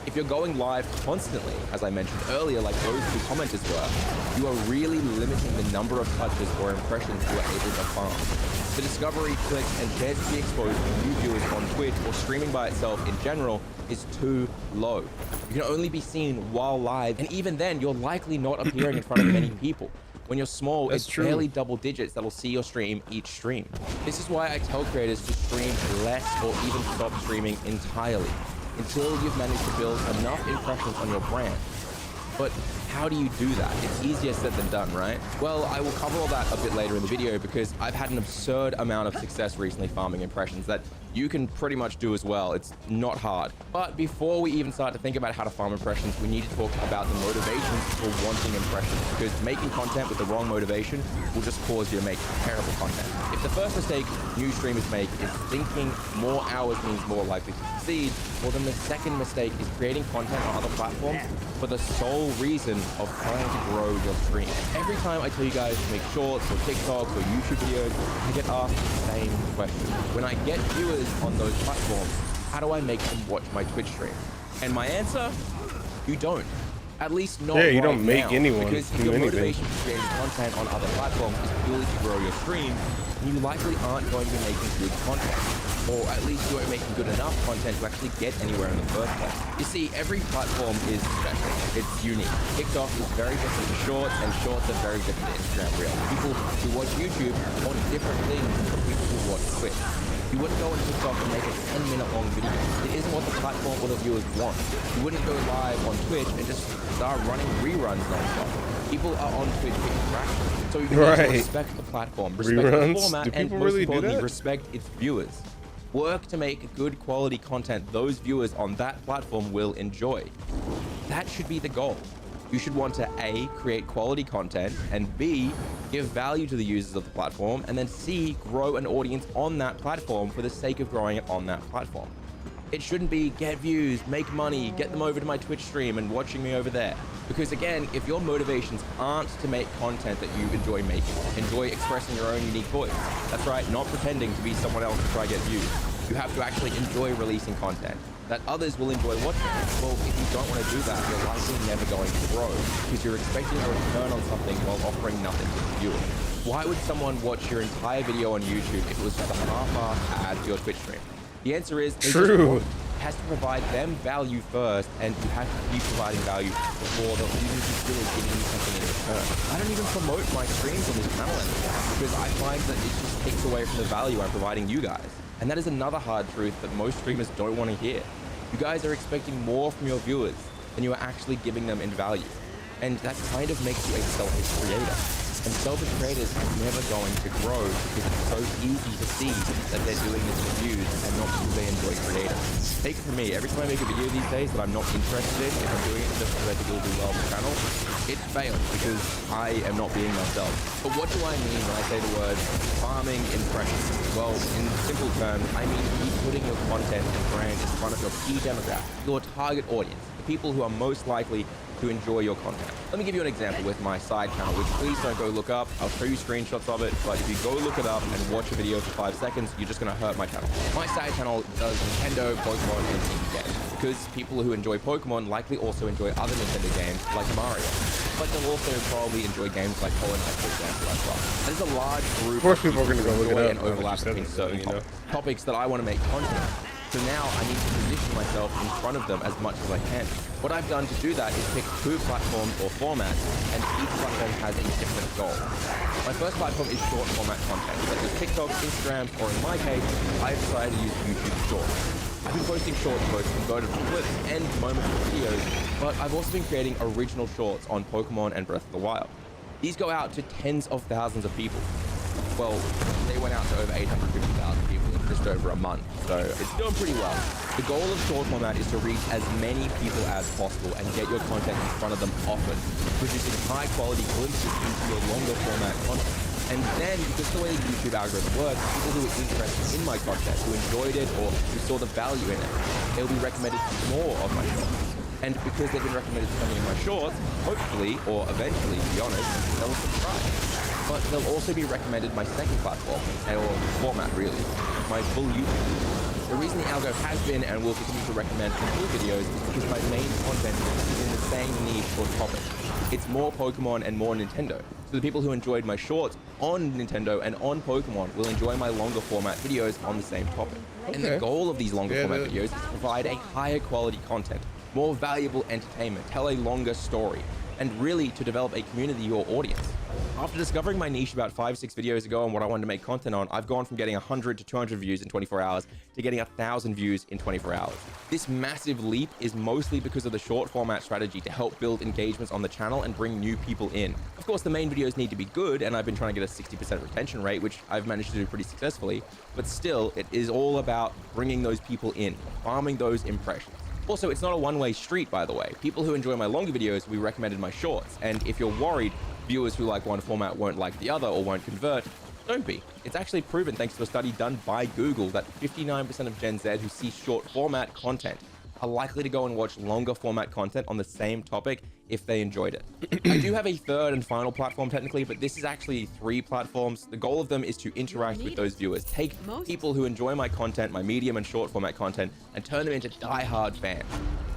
If you're going live constantly, as I mentioned earlier, like those two commenters were, you are really limiting the number of touches or impressions you are able to farm. The discovery, clicks, and chance to be exposed to new viewers on Twitch or streaming by itself in general is too low. You can only be seen while live, and even then, you're likely not appearing in front of many people. When you're small, it's barely double digits that'll see your stream each stream. This is why I tell creators to stream less or even stop streaming entirely, until you've managed to build enough impressions on your brand. But how do you do that? It's easier said than done, right? Well, I will cover all that a bit later in the video because I've had an absurd amount of success recently farming impressions that you can pretty much do as well. It's not hard. But before we even start to think about how to farm impressions, we need to talk about the motivations for wanting impressions, because making content with the wrong motivation will just cause you to make terrible content. If the first mistake new streamers make is thinking more hours means more likely to succeed, well then the second mistake is creating content on other platforms for the sole reason of trying to grow your stream. Every time I tell you guys to make shorts or TikToks or YouTube videos, I get asked the same question. When I get viewers on those platforms, how do I make them watch my Twitch stream? And my answer, you don't. At least not you right don't make now, anyone because if do your anything. motivation for creating content on other platforms is purely to grow your stream, then you likely aren't going to be making good content. Or at least you aren't making good enough content to actually get anywhere in the first place. You see, every platform is special. It's unique. TikTok is very different to Shorts, and Shorts are very different to Instagram Reels. People who watch YouTube want different things from people who watch Twitch. You wouldn't go on TikTok and make a 10-minute long video. It isn't what the platform or the viewers want. You wouldn't go live on Twitch and just start running reruns nonstop. People are on Twitch for interaction. So you need to respect the platform, respect the format, and most importantly, respect its viewers. Work to make good quality content those viewers on that platform will enjoy. That should be the goal. You should want to A, create quality content, and B, give value to the users of the platform, and then C, grow an audience on that platform for the sake of growing it on that platform. It shouldn't be get views, make money, get them over to my Twitch stream and watching me over there. Because again, if your motivations aren't to make content that you enjoy making, enjoy expressing your own unique voice, that's right, not pretending to be someone else to try to get views. You have to actually enjoy releasing content that others will enjoy watching. Well, if you don't want to do that, you're likely never going to grow, because you're expecting a return on something while offering nothing to the viewer. Why would someone watch your entire video on YouTube if it was just a half-assed ad to your Twitch stream? The answer is true. It has to provide them value first, and you have to keep providing value before they'll even consider giving you something in return. I don't even promote my streams on this channel anymore, because I find that it just takes away from the value I'm providing you guys. And that is another hard truth that most streamers don't want to hear. You guys are expecting more from your viewers than you are actually giving them in value. And that kind of makes you a selfish creator. And selfish creators are never going to grow because it's so easy to see that they're doing this for views and not because they enjoy creating. Take it from me, every time I make a video these days that I'm not interested in, if I'm doing it just because I think it'll do well on the channel, it fails because I am not being myself. But what do I mean when I say the word farming impressions? Well, in simple terms, I mean keep putting your content and brand in front of your key demographic, your target audience, the people who are most likely to enjoy your content. Let me give you an example with my side channel, which please don't go look up. I'll show you screenshots of it, but if you go look it up and watch a video for 5 seconds, you're just gonna hurt my channel. My side channel does Nintendo, Pokemon, and indie games, because people who enjoy Pokemon likely also enjoy other Nintendo games like Mario, but they'll also probably enjoy games like Hollow Knight, for example, as well. There's a large group of people are gonna go look it up and overlap between certain topics that I want to make content. So now I need to position myself in front of them as much as I can. What I've done to do that is pick 2 platforms or formats, and each platform has a different goal. My first platform is short format content, such as TikTok, Instagram, or in my case, I decided to use YouTube Shorts. I've been posting shorts both converted from clips and moments of videos, but I've also been creating original shorts on Pokemon and Breath of the Wild. These go out to tens of thousands of people. Well, they went out to over 850,000 people in just over a month, so it's doing pretty well. The goal of short format is to reach as many people as possible and get your content in front of them often, producing high quality glimpses into your longer format content. And then, because the way the YouTube algorithm works, people who are interested in my content, who enjoyed it or who saw the value in it, they'll be recommended more of my shorts. And because they've been recommended to me in my shorts, hopefully, or eventually, to be honest, they'll subscribe. But they'll also be recommended my second platform, or format really, my full YouTube. The reason the algo has been and will continue to recommend full videos is because my main content is in the same niche or topic. It's more Pokemon and more Nintendo. So the people who enjoyed my shorts on Nintendo and on Pokemon will enjoy my longer format videos on the same topic. Okay. And the goal of these longer format videos is to provide a higher quality content, more valuable entertainment, tell a longer story. and really to develop a community or audience. After discovering my niche about 5-6 videos ago and what I wanted to make content on, I've gone from getting 100 to 200 views in 24 hours to getting 1,000 views in 24 hours. This massive leap is mostly because of the short format strategy to help build engagements on the channel and bring new people in. Of course, the main videos need to be good, and I've been trying to get a 60% retention rate, which I've managed to do pretty successfully, but still, it is all about bringing those people in, farming those impressions. Also, it's not a one-way street, by the way. People who enjoy my longer videos will be recommended my shorts, and if you're worried viewers who like one format won't like the other or won't convert, don't be. It's actually proven, thanks to a study done by Google, that 59% of Gen Z who see short format content are likely to go and watch longer format content on the same topic if they enjoyed it. I do have a third and final platform technically, but this is actually 3 platforms. The goal of them is to interact with those viewers, take people who enjoy my content, my medium and short format content, and turn them into die-hard fans.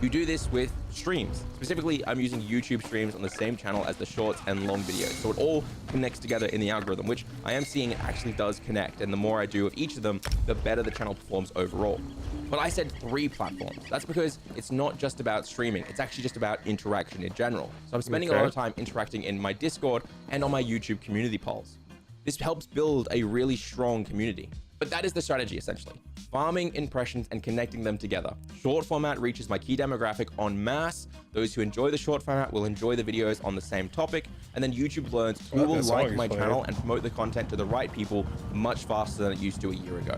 You do this with streams. Specifically, I'm using YouTube streams on the same channel as the shorts and long videos. So it all connects together in the algorithm, which I am seeing it actually does connect. And the more I do of each of them, the better the channel performs overall. But I said 3 platforms. That's because it's not just about streaming. It's actually just about interaction in general. So I'm spending a lot of time interacting in my Discord and on my YouTube community polls. This helps build a really strong community. But that is the strategy, essentially. Farming impressions and connecting them together. Short format reaches my key demographic en masse. Those who enjoy the short format will enjoy the videos on the same topic. And then YouTube learns who will like my channel and promote the content to the right people much faster than it used to a year ago.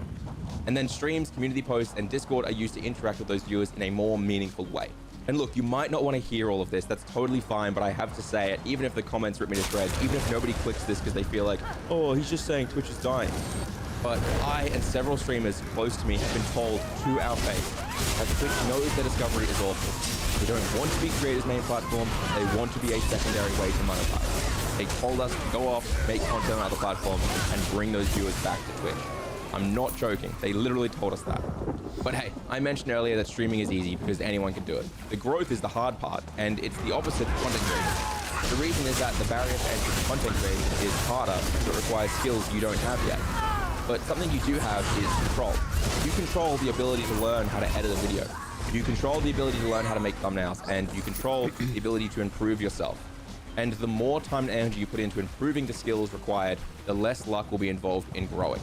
And then streams, community posts, and Discord are used to interact with those viewers in a more meaningful way. And look, you might not want to hear all of this. That's totally fine, but I have to say it, even if the comments rip me to shreds, even if nobody clicks this because they feel like, oh, he's just saying Twitch is dying. But I and several streamers close to me have been told to our face that Twitch knows their discovery is awful. They don't want to be creators' main platform. They want to be a secondary way to monetize. They told us to go off, make content on other platforms, and bring those viewers back to Twitch. I'm not joking. They literally told us that. But hey, I mentioned earlier that streaming is easy because anyone can do it. The growth is the hard part, and it's the opposite of content creation. The reason is that the barrier to entry to content creation is harder because it requires skills you don't have yet. But something you do have is control. You control the ability to learn how to edit a video. You control the ability to learn how to make thumbnails, and you control the ability to improve yourself. And the more time and energy you put into improving the skills required, the less luck will be involved in growing.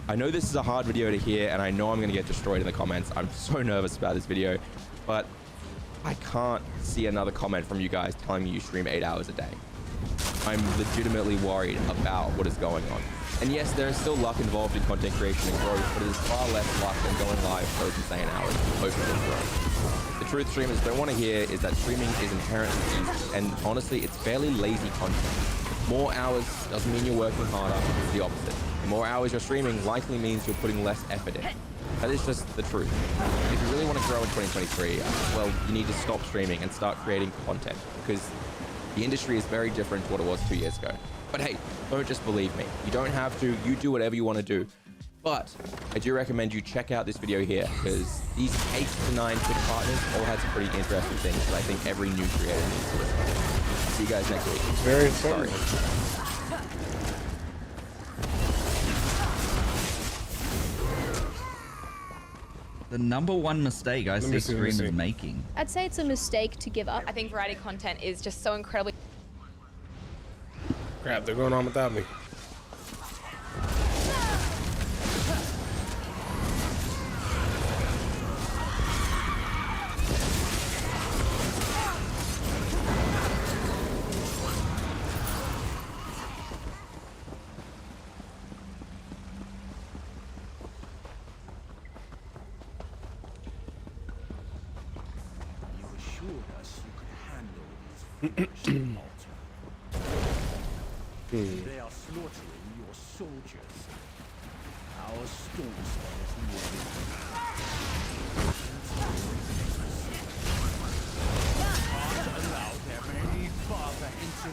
I know this is a hard video to hear, and I know I'm going to get destroyed in the comments. I'm so nervous about this video, but I can't see another comment from you guys telling me you stream 8 hours a day. I'm legitimately worried about what is going on. And yes, there is still luck involved in content creation and growth, but it is far less luck than going live for those insane hours and hoping to grow. The truth streamers don't want to hear is that streaming is inherently easy, and honestly, it's fairly lazy content. More hours doesn't mean you're working harder, it's the opposite. The more hours you're streaming likely means you're putting less effort in. That is just the truth. If you really want to grow in 2023, well, you need to stop streaming and start creating content, because the industry is very different to what it was 2 years ago. But hey, don't just believe me. You don't have to. You do whatever you want to do. But I do recommend you check out this video here, because these 8 to 9 Twitch partners all had some pretty interesting things that I think every new creator needs to listen to. See you guys next week. It's very sorry. The #1 mistake I see streamers making. I'd say it's a mistake to give up. I think variety content is just so incredibly... Crap, they're going on without me. They are slaughtering your soldiers. Our storm is moving. Can't allow them any further into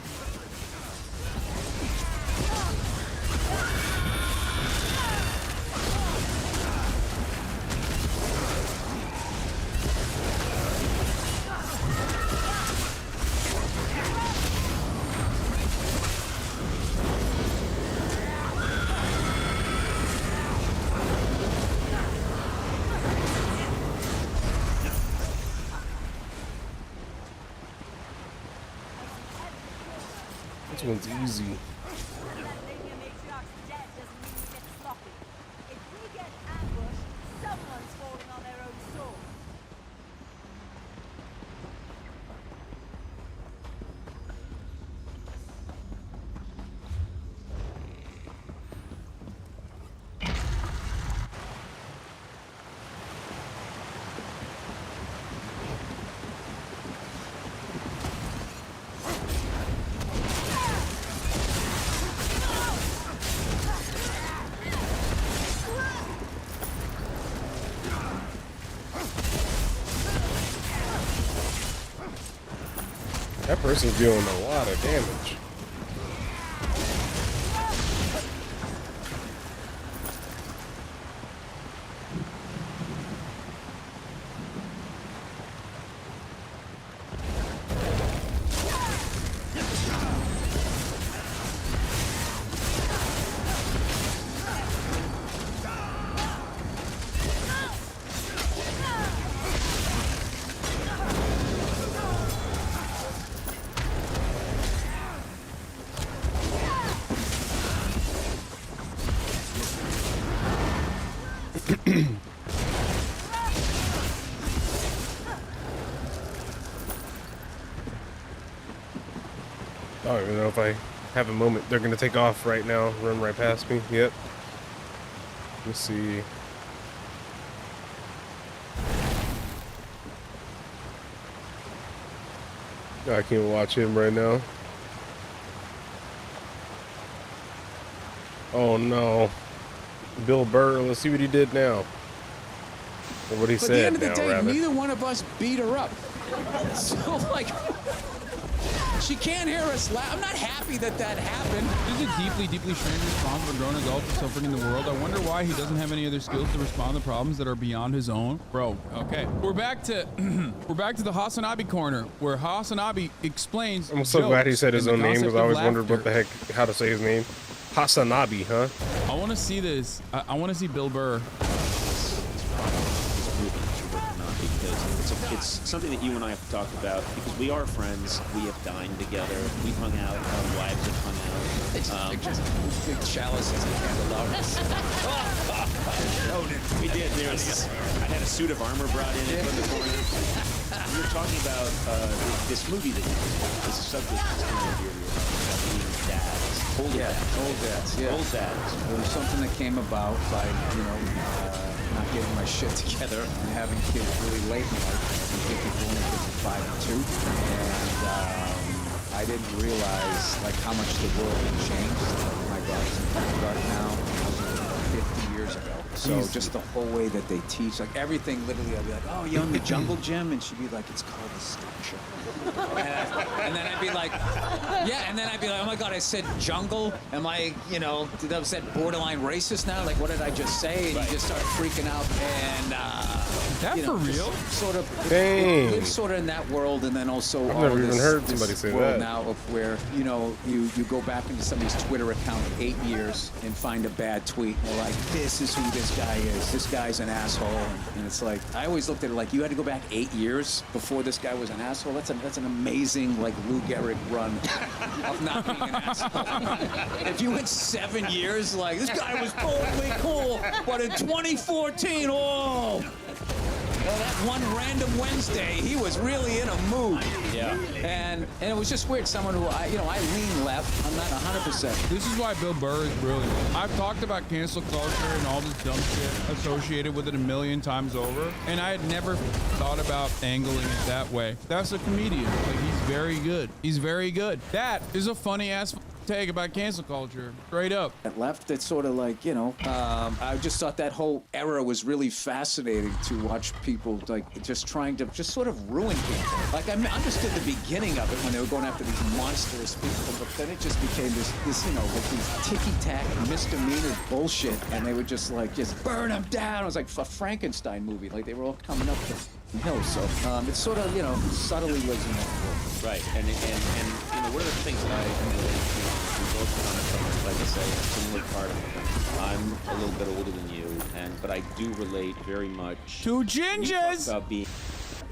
This one's easy. That person's dealing a lot of damage. I don't even know if I have a moment. They're gonna take off right now, run right past me. Yep. Let me see. I can't watch him right now. Oh no. Bill Burr, let's see what he did now. Or what he said now, At the end of the day, rather. neither one of us beat her up. So, like, she can't hear us laugh. I'm not happy that that happened. This is a deeply, deeply strange response of a grown adult to suffering in the world. I wonder why he doesn't have any other skills to respond to problems that are beyond his own. Bro, okay. We're back to the Hasanabi corner, where Hasanabi explains. I'm so glad he said his own name, because I always wondered what the heck, how to say his name. Hasanabi, huh? I want to see this. I want to see Bill Burr. It's something that you and I have talked about, because we are friends. We have dined together. We've hung out. Our wives have hung out. Big chalices and candelabras. We did. I had a suit of armor brought in from the corner. We were talking about this movie that you did. This subject is kind of your being dads. Old dads. Yeah. Old dads. It was something that came about by, not getting my shit together and having kids really late in life. I think people only kids are 5 and 2. And I didn't realize like how much the world had changed. My daughter's in kindergarten now. I was in 50 years ago. So just the whole way that they teach, like everything, literally, I'd be like, oh, you're in the jungle gym? And she'd be like, it's called the structure. And then I'd be like, yeah, and then I'd be like, oh my God, I said jungle? Am I, did I say borderline racist now? Like, what did I just say? And you just start freaking out. And, is that for real? Sort of, live sort of in that world, and then also I've never even heard somebody say world that. now of where, you go back into somebody's Twitter account 8 years and find a bad tweet, and they're like, this is who this guy is. This guy's an asshole. And it's like, I always looked at it like, you had to go back 8 years before this guy was an asshole. That's an amazing, like, Lou Gehrig run of not being an asshole. If you went 7 years, like, this guy was totally cool, but in 2014, well, that one random Wednesday, he was really in a mood. Yeah. And it was just weird. Someone who, I lean left. I'm not 100%. This is why Bill Burr is brilliant. I've talked about cancel culture and all this dumb shit associated with it a million times over, and I had never thought about angling it that way. That's a comedian. Like, he's very good. He's very good. That is a funny ass take about cancel culture, straight up. At left, it's sort of like, I just thought that whole era was really fascinating to watch people like just trying to just sort of ruin people. Like, I understood the beginning of it when they were going after these monstrous people, but then it just became this like these ticky-tack misdemeanor bullshit, and they would just burn them down. It was like a Frankenstein movie. Like, they were all coming up the hill. So it's sort of, subtly lives in that world. Right, and one of the things that I we both been on a, like I say, a similar part of it. I'm a little bit older than you, but I do relate very much to gingers about being.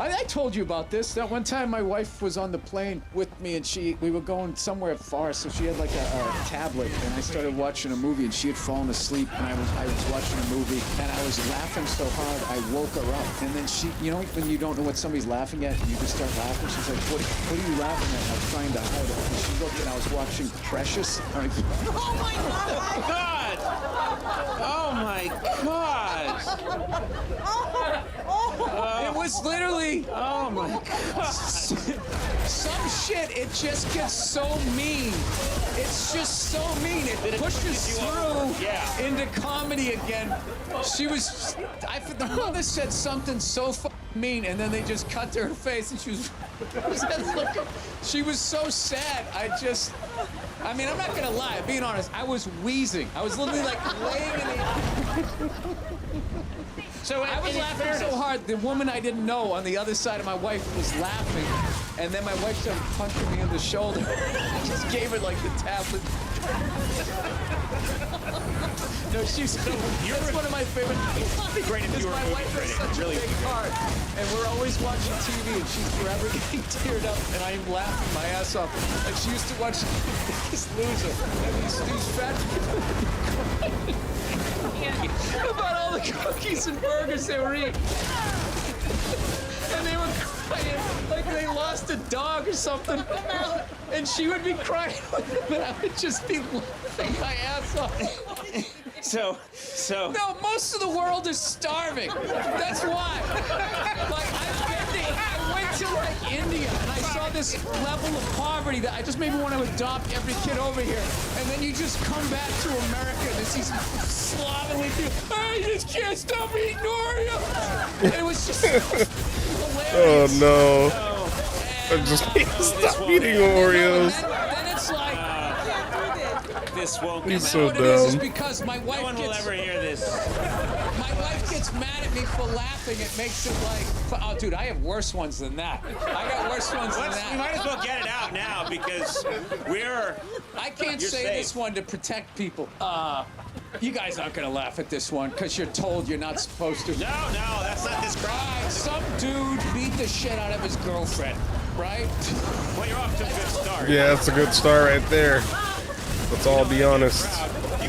I told you about this. That one time my wife was on the plane with me and we were going somewhere far, so she had like a tablet and I started watching a movie and she had fallen asleep and I was watching a movie and I was laughing so hard I woke her up. And then she, you know, when you don't know what somebody's laughing at, you just start laughing. She's like, what are you laughing at? I was trying to hide it. And she looked and I was watching Precious. Oh my God! Oh my God! It was literally, oh my God. Some shit, it just gets so mean. It's just so mean. It pushes through into comedy again. The mother said something so mean, and then they just cut to her face, and she was so sad. I mean, I'm not gonna lie, being honest, I was wheezing. I was literally like laying in the... So I was laughing so hard, the woman I didn't know on the other side of my wife was laughing, and then my wife started punching me in the shoulder. I just gave her like the tablet. No, she's that's one of my favorite things. Great if you were my wife has such a big heart, and we're always watching TV, and she's forever getting teared up, and I am laughing my ass off. And she used to watch Biggest Loser, and these fat people about all the cookies and burgers they were eating. And they were crying like they lost a dog or something. And she would be crying with them, and I would just be laughing my ass off. So. No, most of the world is starving. That's why. Like, I went to like India, and I saw this level of poverty that I just made me want to adopt every kid over here. And then you just come back to America, and there's these slovenly people. I just can't stop eating Oreos. And it was just hilarious. Oh no! I just stop eating Oreos. Then it's like. This won't come He's so out. What it is dumb. because my wife No one will ever hear this. My wife gets mad at me for laughing. It makes it like, oh, dude, I have worse ones than that. I got worse ones than that. We might as well get it out now because I can't say safe. this one to protect people. You guys aren't gonna laugh at this one because you're told you're not supposed to. No, that's not this crowd. Some dude beat the shit out of his girlfriend, right? Well, you're off to a good start. Yeah, that's a good start right there. Let's all be honest. You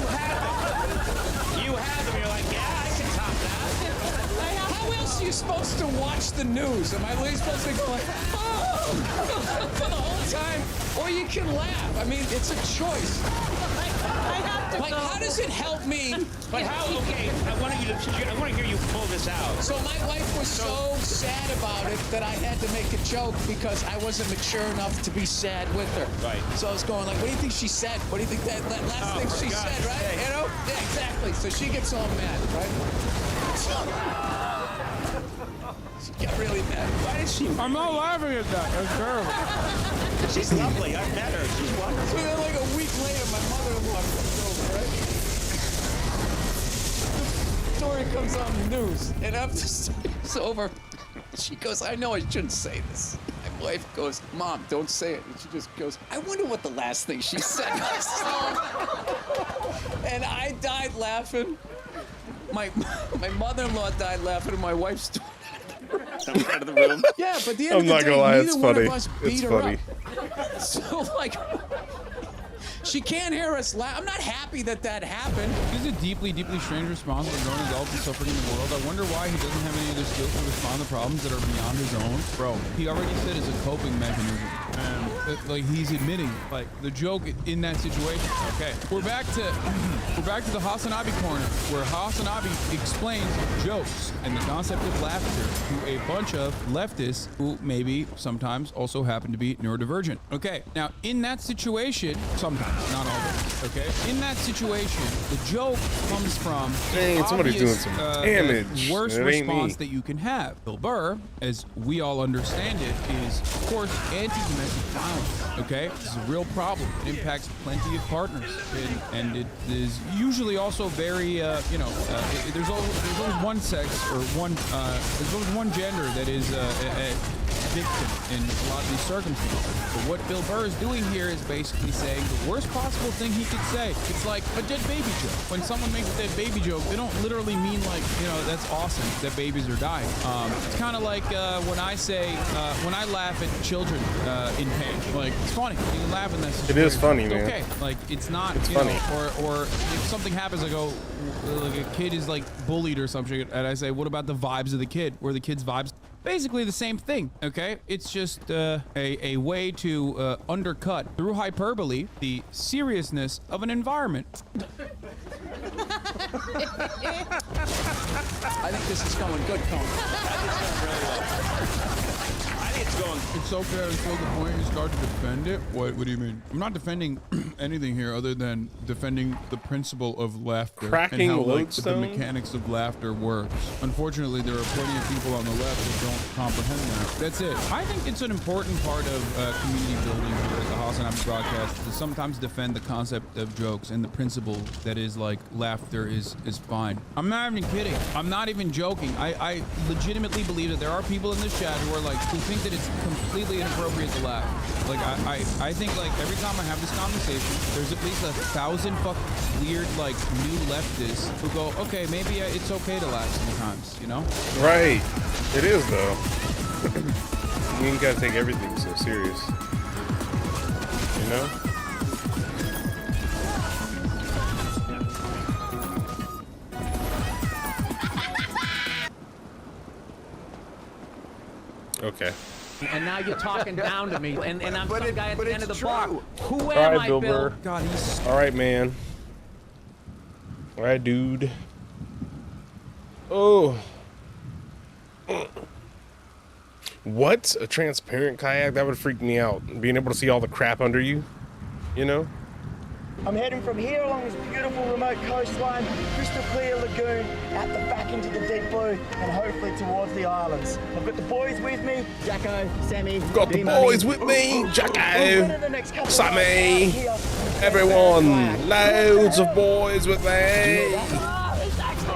have them. You're like, yeah, I can top that. How else are you supposed to watch the news? Am I really supposed to go like, oh, for the whole time? Or you can laugh. I mean, it's a choice. Like, how does it help me? But how? Okay, I want to hear you pull this out. So my wife was so sad about it that I had to make a joke because I wasn't mature enough to be sad with her. Right. So I was going like, what do you think she said? What do you think that last thing she said, right? Yeah. You know? Yeah, exactly. So she gets all mad, right? She got really mad. Why did she? I'm not laughing at that. That's terrible. She's lovely. I've met her. She's wonderful. So then like a week later, my mother-in-law comes over, right? The story comes on the news, and after the story's over, she goes, I know I shouldn't say this. My wife goes, Mom, don't say it. And she just goes, I wonder what the last thing she said was. And I died laughing. My mother-in-law died laughing, and my wife stood out of the room. Yeah, but the end I'm of the not day, gonna lie, neither it's one funny. of us beat It's her funny. up. So like, she can't hear us laugh. I'm not happy that happened. This is a deeply, deeply strange response to a grown adult who's suffering in the world. I wonder why he doesn't have any other skills to respond to problems that are beyond his own. Bro, he already said it's a coping mechanism. And like he's admitting, like the joke in that situation. Okay, we're back to the Hasanabi corner, where Hasanabi explains jokes and the concept of laughter to a bunch of leftists who maybe sometimes also happen to be neurodivergent. Okay, now in that situation, sometimes, not always. Okay, in that situation, the joke comes from Dang, somebody's doing some damage. Worst It ain't response me. that you can have. Bill Burr, as we all understand it, is of course anti-domestic violence. Okay, this is a real problem. It impacts plenty of partners, and it is usually also very, there's always one sex or there's always one gender that is victim in a lot of these circumstances. But what Bill Burr is doing here is basically saying the worst possible thing he could say. It's like a dead baby joke. When someone makes a dead baby joke, they don't literally mean like, you know, that's awesome that babies are dying. It's kind of like when I say, when I laugh at children in pain. Like, it's funny. You can laugh in that situation. It is funny, it's man. okay. Like, it's not, it's you funny. know, or if something happens, I go, like a kid is like bullied or something, and I say, what about the vibes of the kid? Where the kid's vibes? Basically the same thing, okay? It's just a way to undercut, through hyperbole, the seriousness of an environment. I think this is going good, Cone. It's okay until the point you start to defend it. What do you mean? I'm not defending anything here other than defending the principle of laughter Cracking and how like, the lodestone? mechanics of laughter works. Unfortunately, there are plenty of people on the left that don't comprehend that. That's it. I think it's an important part of community building here at the Hassan Abdi broadcast to sometimes defend the concept of jokes and the principle that is like laughter is fine. I'm not even kidding. I'm not even joking. I legitimately believe that there are people in this chat who are like, who think that it's completely inappropriate to laugh. Like, I think, like, every time I have this conversation, there's at least 1,000 fucking weird, like, new leftists who go, okay, maybe it's okay to laugh sometimes, you know? Right. It is, though. You ain't gotta take everything so serious. You know? Okay. And now you're talking down to me, and I'm some guy at the end of the block. Who All am right, I, Bill Bill? Burr. God, he's... All right, man. All right, dude. Oh. What? A transparent kayak? That would freak me out. Being able to see all the crap under you, you know? I'm heading from here along this beautiful remote coastline, crystal clear lagoon, out the back into the deep blue, and hopefully towards the islands. I've got the boys with me, Jacko, Sammy, Got the boys with me, Jacko, Sammy, everyone, loads of boys with me. I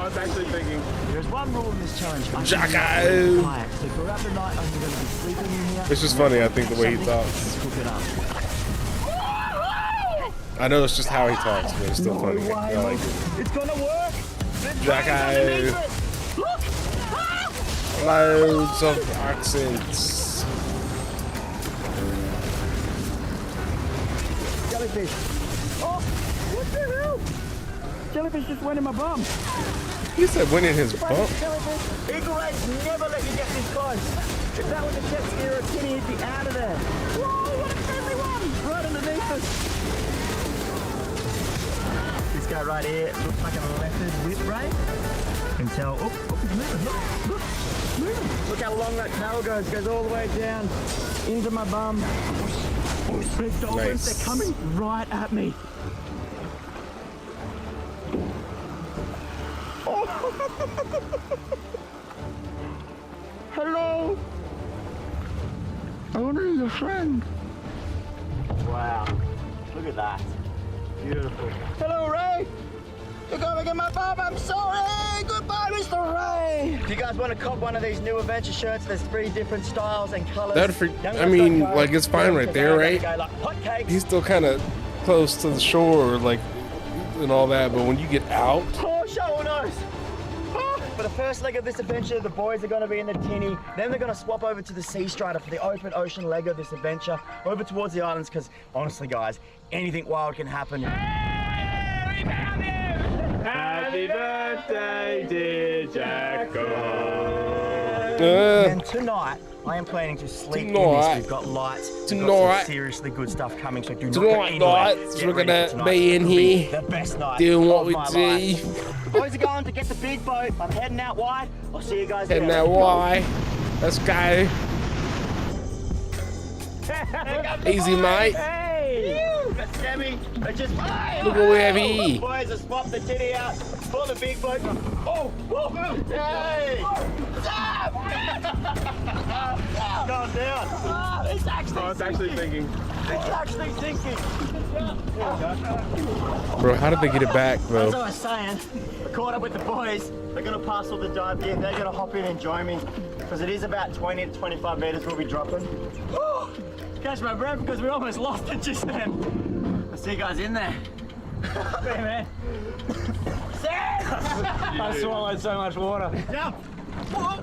was actually thinking. There's one rule in this challenge. Jacko. So throughout the night, I'm going to be sleeping in here. It's just funny, I think, the way he talks. I know it's just how he talks, but it's still funny. I like it. It's gonna work. Jacko. Loads of accents. Jellyfish. Oh, what the hell? Jellyfish just went in my bum. He said went in his bum? Eagle rays never let you get this close. If that was a jet ski or a tinny, he'd be out of there. Whoa, what a friendly one! Right underneath us. This guy right here looks like a leopard whip ray. You can tell. Oh, he's moving. Look, moving. Look how long that tail goes. Goes all the way down into my bum. Big dolphins, they're coming right at me. Oh. Hello. I want to be your friend. Wow. Look at that. Beautiful. Hello, Ray. You're going to get my bum. I'm sorry. Goodbye, Mr. Ray. If you guys want to cop one of these new adventure shirts, there's 3 different styles and colors. I mean, like, it's fine right there, right? He's still kind of close to the shore, like, and all that, but when you get out... Oh, shovel nose. For the first leg of this adventure, the boys are going to be in the tinny. Then they're going to swap over to the Sea Strider for the open ocean leg of this adventure, over towards the islands, because honestly, guys, anything wild can happen. Hey, we found you! Happy birthday, dear Jacko! And tonight, I am planning to sleep in this. We've got lights. We've got some seriously good stuff coming, so do not go anywhere. We're going to be in here, the best night doing what we do. do. The boys are going to get the big boat. I'm heading out wide. I'll see you guys Heading there. out wide. Let's go. Easy, mate. Hey! Sammy, just look what we have here. Boys, I swapped the titty out for the big boat. Oh! Hey! Stop! Calm down. It's actually sinking. It's actually sinking. Bro, how did they get it back, bro? As I was saying, I caught up with the boys. They're gonna pass all the dive gear. They're gonna hop in and join me because it is about 20 to 25 meters we'll be dropping. Catch my breath because we almost lost it just then. I see you guys in there. Hey, man. I swallowed so much water. Jump!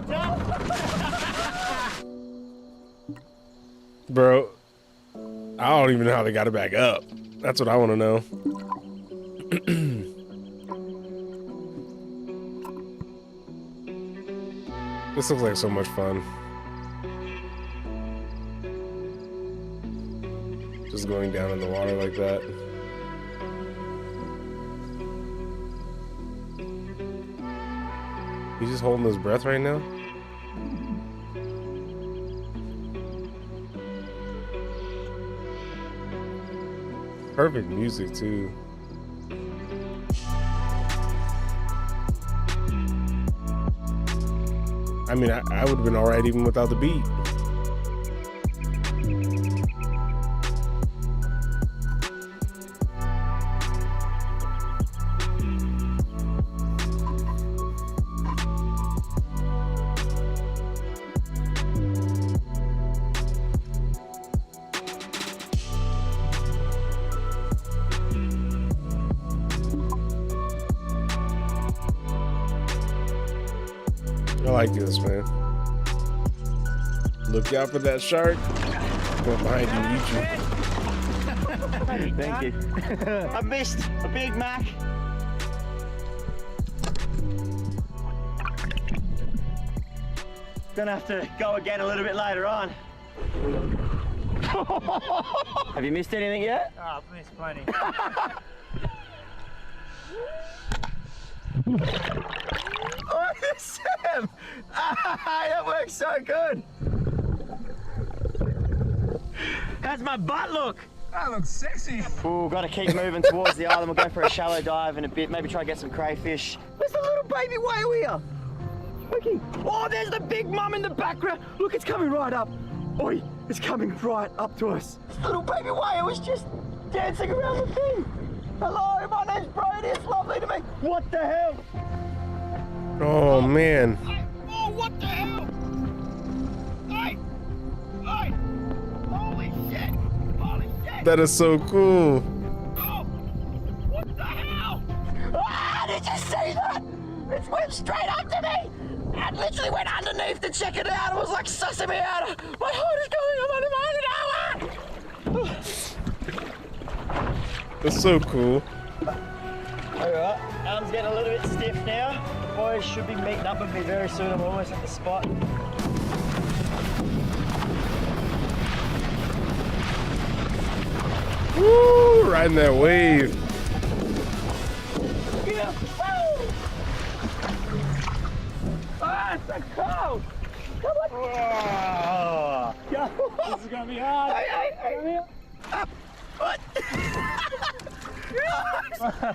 Jump! Bro, I don't even know how they got it back up. That's what I want to know. This looks like so much fun. Just going down in the water like that. He's just holding his breath right now. Perfect music too. I mean, I would have been all right even without the beat. I like this, man. Look out for that shark. Go behind you, eat you. Thank you. I missed a Big Mac. Gonna have to go again a little bit later on. Have you missed anything yet? Oh, I've missed plenty. Oh, Sam! That works so good. How's my butt look? That looks sexy. Ooh, gotta keep moving towards the island. We'll go for a shallow dive in a bit. Maybe try to get some crayfish. There's a little baby whale here. Looky. Oh, there's the big mum in the background. Look, it's coming right up. Oi, it's coming right up to us. This little baby whale is just dancing around the thing. Hello, my name's Brody. It's lovely to meet. What the hell? Oh man. Oh, what the hell? Hey! Hey! Holy shit! Holy shit! That is so cool. Oh! What the hell? Ah! Did you see that? It went straight up to me! And literally went underneath to check it out. It was like sussing me out. My heart is going 100 miles an hour! That's so cool. Alright, arm's getting a little bit stiff now. The boys should be meeting up with me very soon. I'm almost at the spot. Woo! Riding that wave. Yeah. Woo! Ah, it's so cold! Come on! Oh. This is gonna be hard. Hey. Up! What?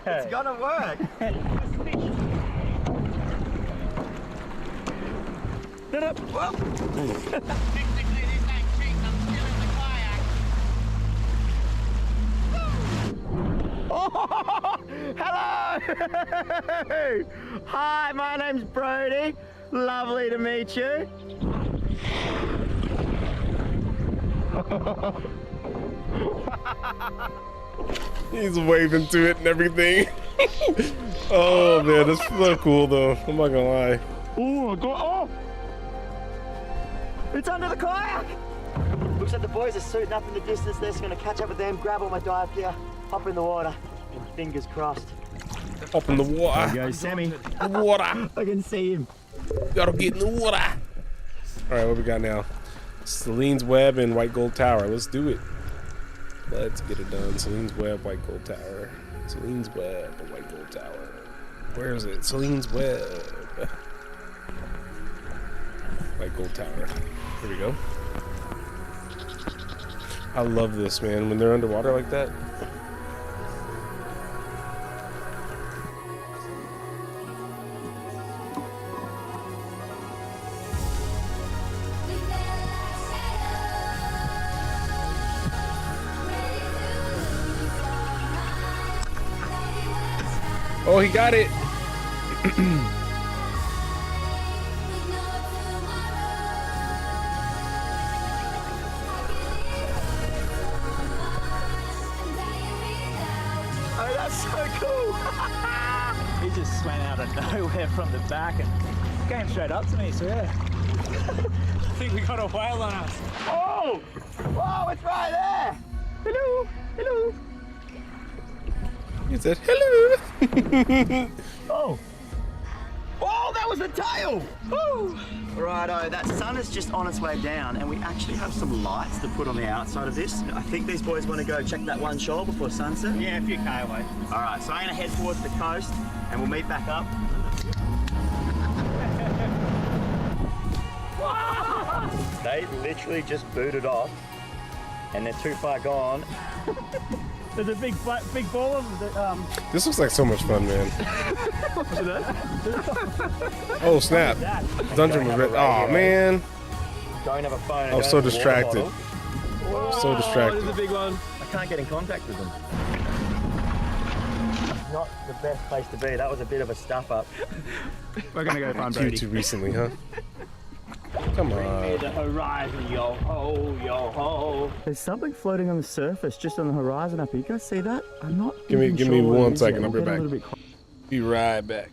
It's gonna work. No. Well. Oh, hello! Hi, my name's Brody. Lovely to meet you. He's waving to it and everything. Oh man, that's so cool though. I'm not gonna lie. Oh! It's under the kayak! Looks like the boys are suiting up in the distance. They're just gonna catch up with them, grab all my dive gear, hop in the water, and fingers crossed. Hop in the water. There you go, Sammy. Water. I can see him. Gotta get in the water. All right, what we got now? Celine's Web and White Gold Tower. Let's do it. Let's get it done. Celine's Web, White Gold Tower. Celine's Web, White Gold Tower. Where is it? Celine's Web. White Gold Tower. Here we go. I love this, man. When they're underwater like that. Oh, he got it. Oh, that's so cool. He just went out of nowhere from the back and came straight up to me, so yeah. I think we got a whale on us. Oh! Whoa, it's right there! Hello! Hello! He said, hello! Oh! Oh, that was the tail! Woo! Righto, that sun is just on its way down, and we actually have some lights to put on the outside of this. I think these boys want to go check that one shoal before sunset. Yeah, a few K away. All right, so I'm gonna head towards the coast, and we'll meet back up. They literally just booted off, and they're too far gone. There's a big ball of This looks like so much fun, man. Oh, snap. Dungeon was red. Oh, man. Don't have a phone. I was so distracted. So distracted. There's a big one. I can't get in contact with them. Not the best place to be. That was a bit of a stuff up. We're gonna go find Brady. Too recently, huh? Come on. The horizon, yo ho, yo ho. There's something floating on the surface, just on the horizon up here. You guys see that? I'm not. Give me sure 1 second. I'll be back. We'll Be right back.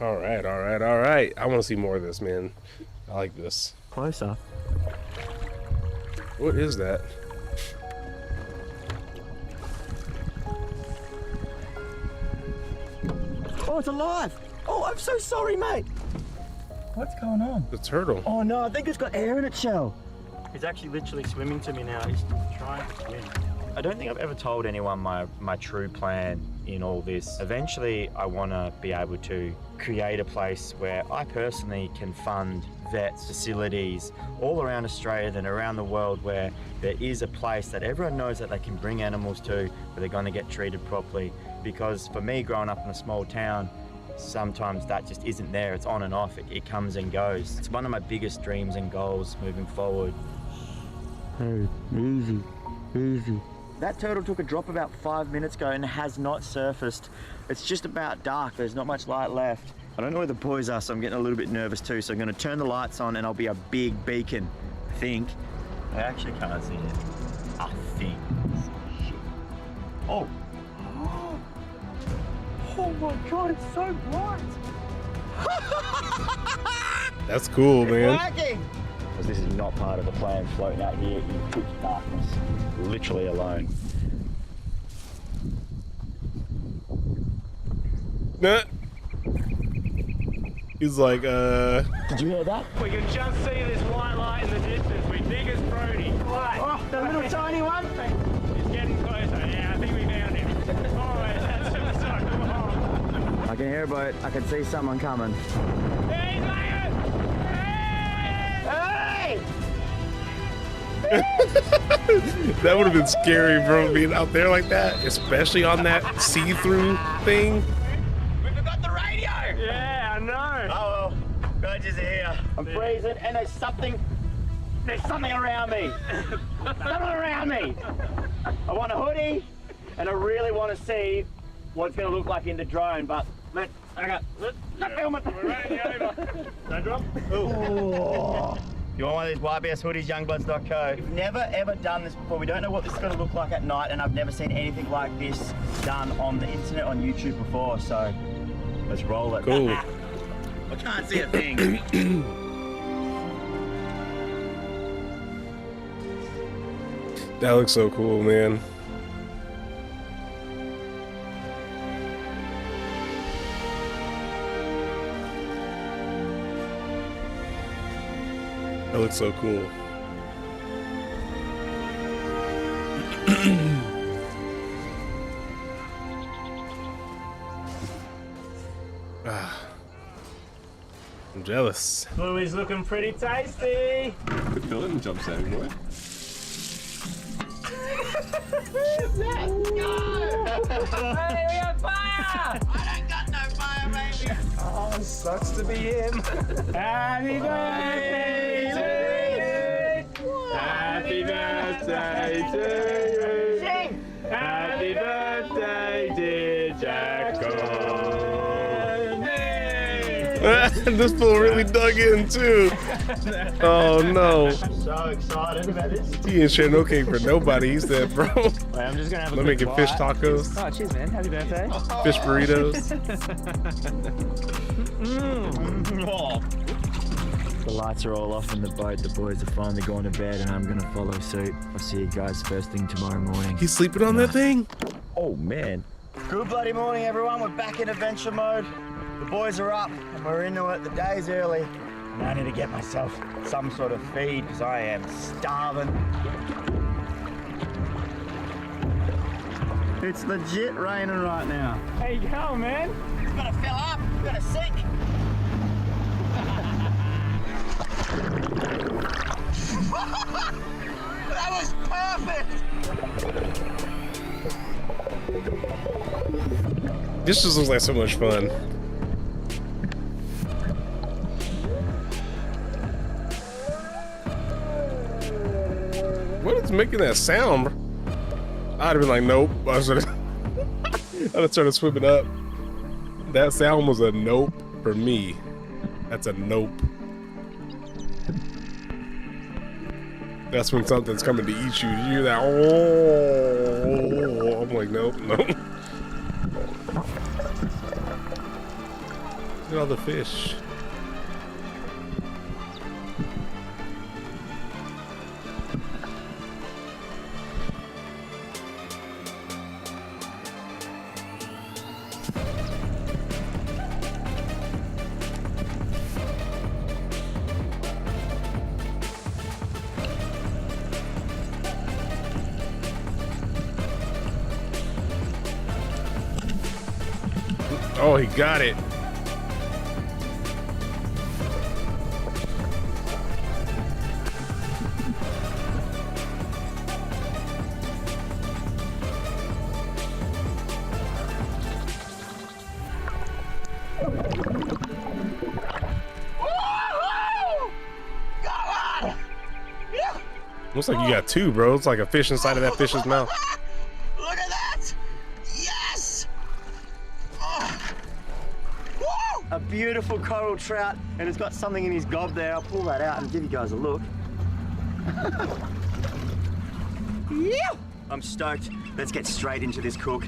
All right, all right, all right. I want to see more of this, man. I like this. Closer. What is that? Oh, it's alive. Oh, I'm so sorry, mate. What's going on? The turtle. Oh no, I think it's got air in its shell. He's actually literally swimming to me now. He's trying to swim. I don't think I've ever told anyone my true plan in all this. Eventually, I want to be able to create a place where I personally can fund vets, facilities all around Australia and around the world where there is a place that everyone knows that they can bring animals to, where they're going to get treated properly. Because for me, growing up in a small town, sometimes that just isn't there. It's on and off. It comes and goes. It's one of my biggest dreams and goals moving forward. Hey, easy, easy. That turtle took a drop about 5 minutes ago and has not surfaced. It's just about dark. There's not much light left. I don't know where the boys are, so I'm getting a little bit nervous too. So I'm going to turn the lights on and I'll be a big beacon, I think. I actually can't see it. I think. Shit. Oh. Oh my God, it's so bright. That's cool, man. It's working. Because this is not part of the plan, floating out here in pitch darkness, literally alone. Nah. He's like, Did you hear that? We can just see this white light in the distance. We think it's Brody. Right. Oh, the little tiny one? It's getting closer. Yeah, I think we found him. Oh, wait, that's so cool. I can hear a boat. I can see someone coming. Yeah, he's landing! that would have been scary, bro, being out there like that, especially on that see-through thing. We forgot the radio! Yeah, I know. Oh well, Rogers are here. I'm freezing and there's something around me. Something around me. I want a hoodie and I really want to see what it's going to look like in the drone, but let's film it. We're running over. Don't drop. Oh. You want one of these YBS hoodies, youngbloods.co. We've never ever done this before. We don't know what this is going to look like at night, and I've never seen anything like this done on the internet, on YouTube before, so let's roll it. Cool. I can't see a thing. That looks so cool, man. That looks so cool. I'm jealous. Bluey's looking pretty tasty. Good feeling, jump saving boy. Let's go! Hey, we got fire! I don't got no fire, baby. Oh, sucks to be him. Happy birthday to you! Happy birthday to you! Sing! Happy birthday, dear Jacko! This fool really dug in too. Oh no. I'm so excited about this. He ain't share no cake for nobody. He said, bro. Wait, I'm just gonna have a I'm quick making fish bite. tacos. Oh, cheers, man. Happy birthday. Fish burritos. The lights are all off in the boat. The boys are finally going to bed, and I'm gonna follow suit. I'll see you guys first thing tomorrow morning. He's sleeping on that thing? Oh man. Good bloody morning, everyone. We're back in adventure mode. The boys are up, and we're into it. The day's early. And I need to get myself some sort of feed because I am starving. It's legit raining right now. How you going, man? It's gonna fill up. It's gonna sink. That was perfect. This just looks like so much fun. What is making that sound? I'd have been like, nope. I'd have started swimming up. That sound was a nope for me. That's a nope. That's when something's coming to eat you. You hear that? Oh, I'm like, nope, nope. Look at all the fish. Oh, he got it. Looks like you got two, bro. It's like a fish inside of that fish's mouth. Look at that! Yes! Oh. A beautiful coral trout, and it's got something in his gob there. I'll pull that out and give you guys a look. Yeah! I'm stoked. Let's get straight into this cook.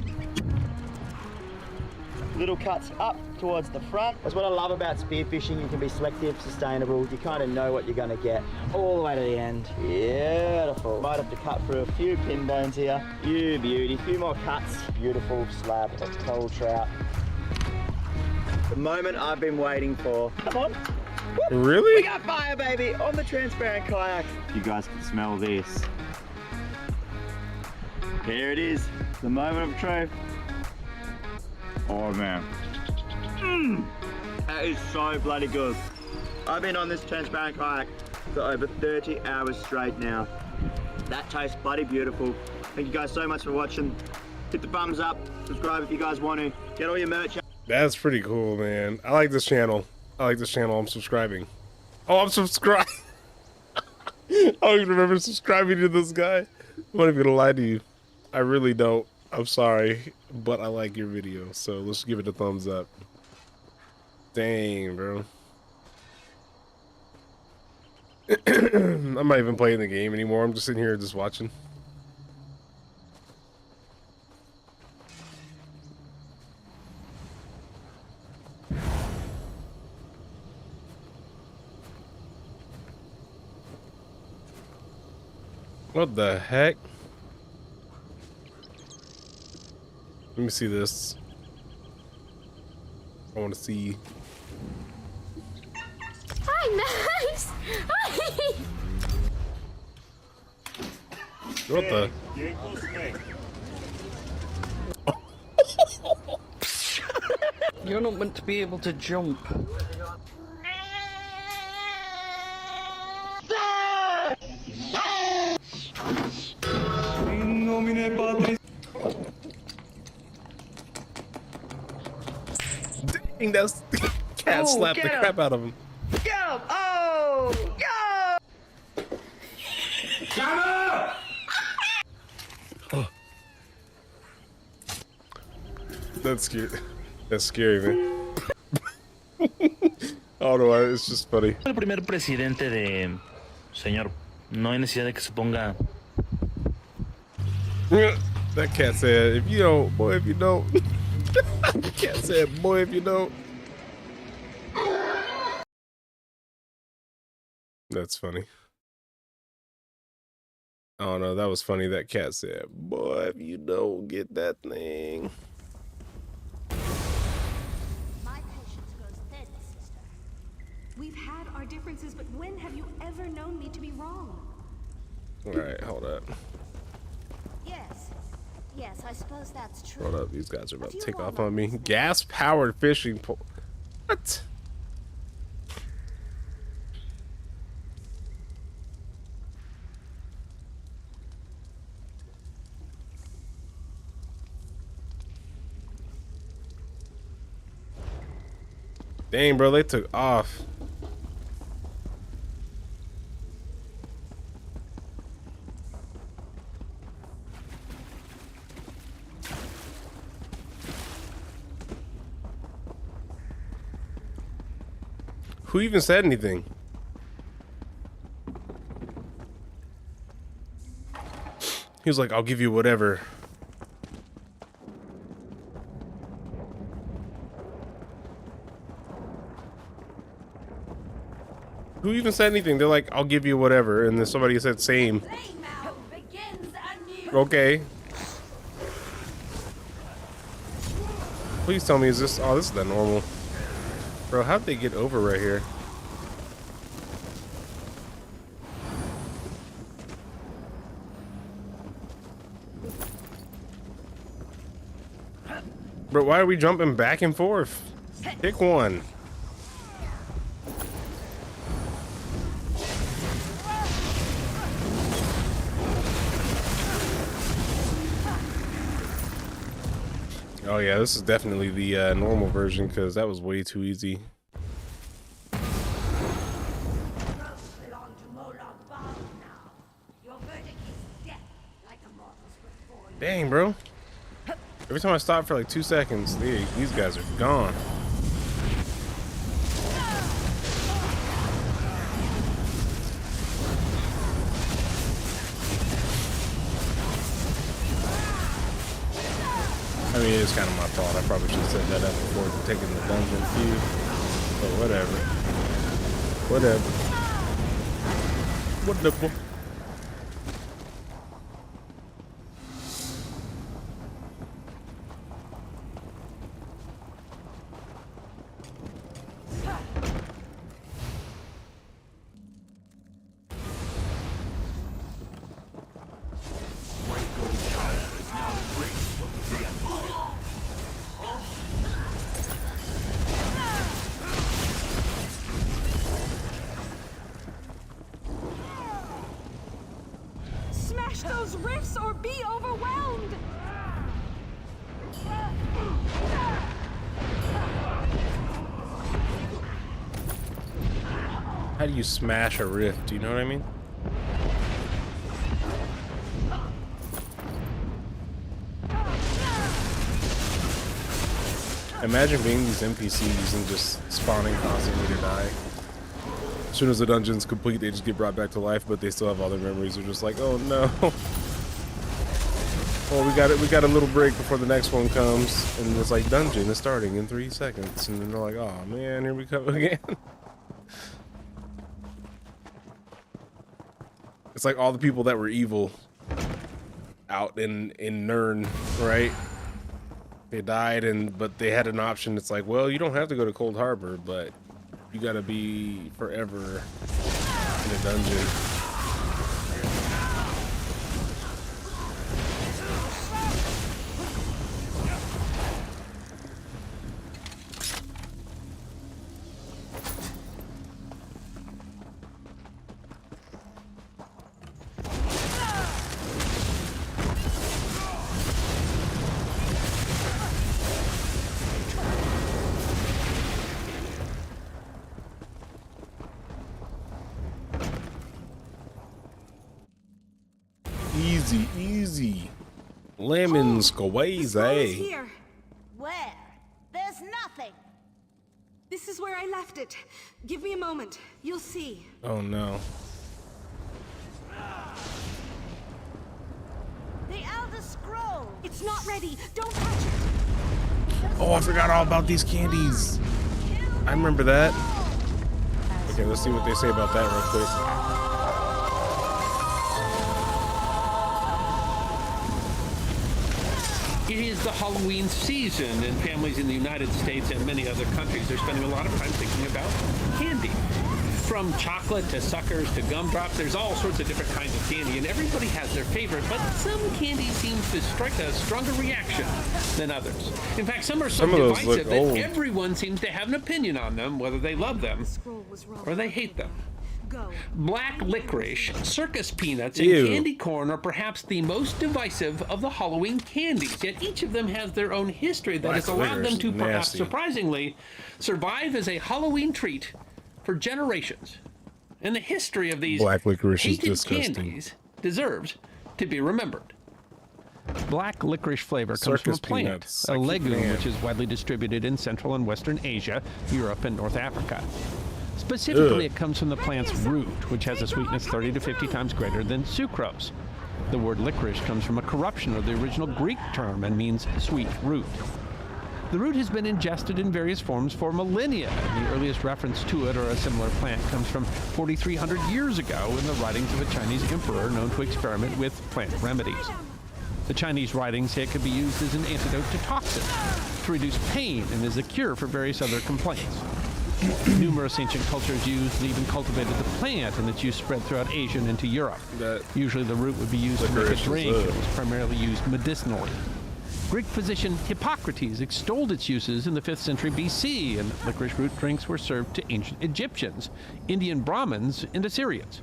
Little cuts up towards the front. That's what I love about spearfishing. You can be selective, sustainable. You kind of know what you're going to get all the way to the end. Beautiful. Might have to cut through a few pin bones here. You beauty. A few more cuts. Beautiful slab of coral trout. The moment I've been waiting for. Come on. Woo. Really? We got fire, baby, on the transparent kayak. You guys can smell this. Here it is. The moment of truth. Oh man, that is so bloody good. I've been on this transparent kayak for over 30 hours straight now. That tastes bloody beautiful. Thank you guys so much for watching. Hit the thumbs up, subscribe if you guys want to. Get all your merch. That's pretty cool, man. I like this channel. I'm subscribing. Oh, I'm subscribed. I don't even remember subscribing to this guy. I'm not even gonna lie to you. I really don't. I'm sorry, but I like your video, so let's give it a thumbs up. Dang, bro. I'm not even playing the game anymore. I'm just sitting here just watching. What the heck? Let me see this. I want to see. Hi, Max. Hi. What the? You're not meant to be able to jump. Dang, that cat slapped the crap out of him. Go! Oh! Go! Shut up! Oh. That's scary. That's scary, man. Oh no, it's just funny. El primer presidente de señor. No hay necesidad de que se ponga. That cat said, "If you don't, boy, if you don't." That cat said, "Boy, if you don't." That's funny. Oh no, that was funny. That cat said, "Boy, if you don't get that thing." My patience grows thin, sister. We've had our differences, but when have you ever known me to be wrong? All right, hold up. Yes. Yes, I suppose that's true. Hold up, these guys are about to take off on me. Gas-powered fishing pole. What? Dang, bro, they took off. Who even said anything? He was like, "I'll give you whatever." Who even said anything? They're like, I'll give you whatever, and then somebody said same. Okay. Please tell me, is this? Oh, this is the normal. Bro, how'd they get over right here? Bro, why are we jumping back and forth? Pick one. Oh yeah, this is definitely the normal version because that was way too easy. Dang, bro. Every time I stop for like 2 seconds, these guys are gone. I mean, it's kind of my fault. I probably should have said that up before taking the dungeon feud. But whatever. Whatever. Whatever. Those rifts or be overwhelmed. How do you smash a rift? Do you know what I mean? Imagine being these NPCs and just spawning constantly to die. As soon as the dungeon's complete, they just get brought back to life, but they still have all their memories. They're just like, oh no. Well, we got a little break before the next one comes, and it's like dungeon is starting in 3 seconds, and then they're like, oh man, here we come again. It's like all the people that were evil out in Nern, right? They died, but they had an option. It's like, well, you don't have to go to Cold Harbor, but you gotta be forever in a dungeon. Easy, easy. Lemons, squeezy. Here. Where? There's nothing. This is where I left it. Give me a moment. You'll see. Oh no. The Elder Scroll. It's not ready. Don't touch it. Oh, I forgot all about these candies. I remember that. Okay, let's see what they say about that real quick. It is the Halloween season, and families in the United States and many other countries are spending a lot of time thinking about candy. From chocolate to suckers to gumdrops, there's all sorts of different kinds of candy, and everybody has their favorite, but some candy seems to strike a stronger reaction than others. In fact, some are so divisive that everyone seems to have an opinion on them, whether they love them or they hate them. Black licorice, circus peanuts, and candy corn are perhaps the most divisive of the Halloween candies, yet each of them has their own history that has allowed them to, perhaps surprisingly, survive as a Halloween treat for generations. And the history of these black licorice is hated disgusting. candies deserves to be remembered. Black licorice flavor comes from a plant, a legume which is widely distributed in Central and Western Asia, Europe, and North Africa. Specifically, it comes from the plant's root, which has a sweetness 30 to 50 times greater than sucrose. The word licorice comes from a corruption of the original Greek term and means sweet root. The root has been ingested in various forms for millennia. The earliest reference to it or a similar plant comes from 4,300 years ago in the writings of a Chinese emperor known to experiment with plant remedies. The Chinese writings say it could be used as an antidote to toxins, to reduce pain, and as a cure for various other complaints. Numerous ancient cultures used and even cultivated the plant, and its use spread throughout Asia and into Europe. Usually the root would be used to make a drink. It was primarily used medicinally. Greek physician Hippocrates extolled its uses in the 5th century BC, and licorice root drinks were served to ancient Egyptians, Indian Brahmins, and Assyrians.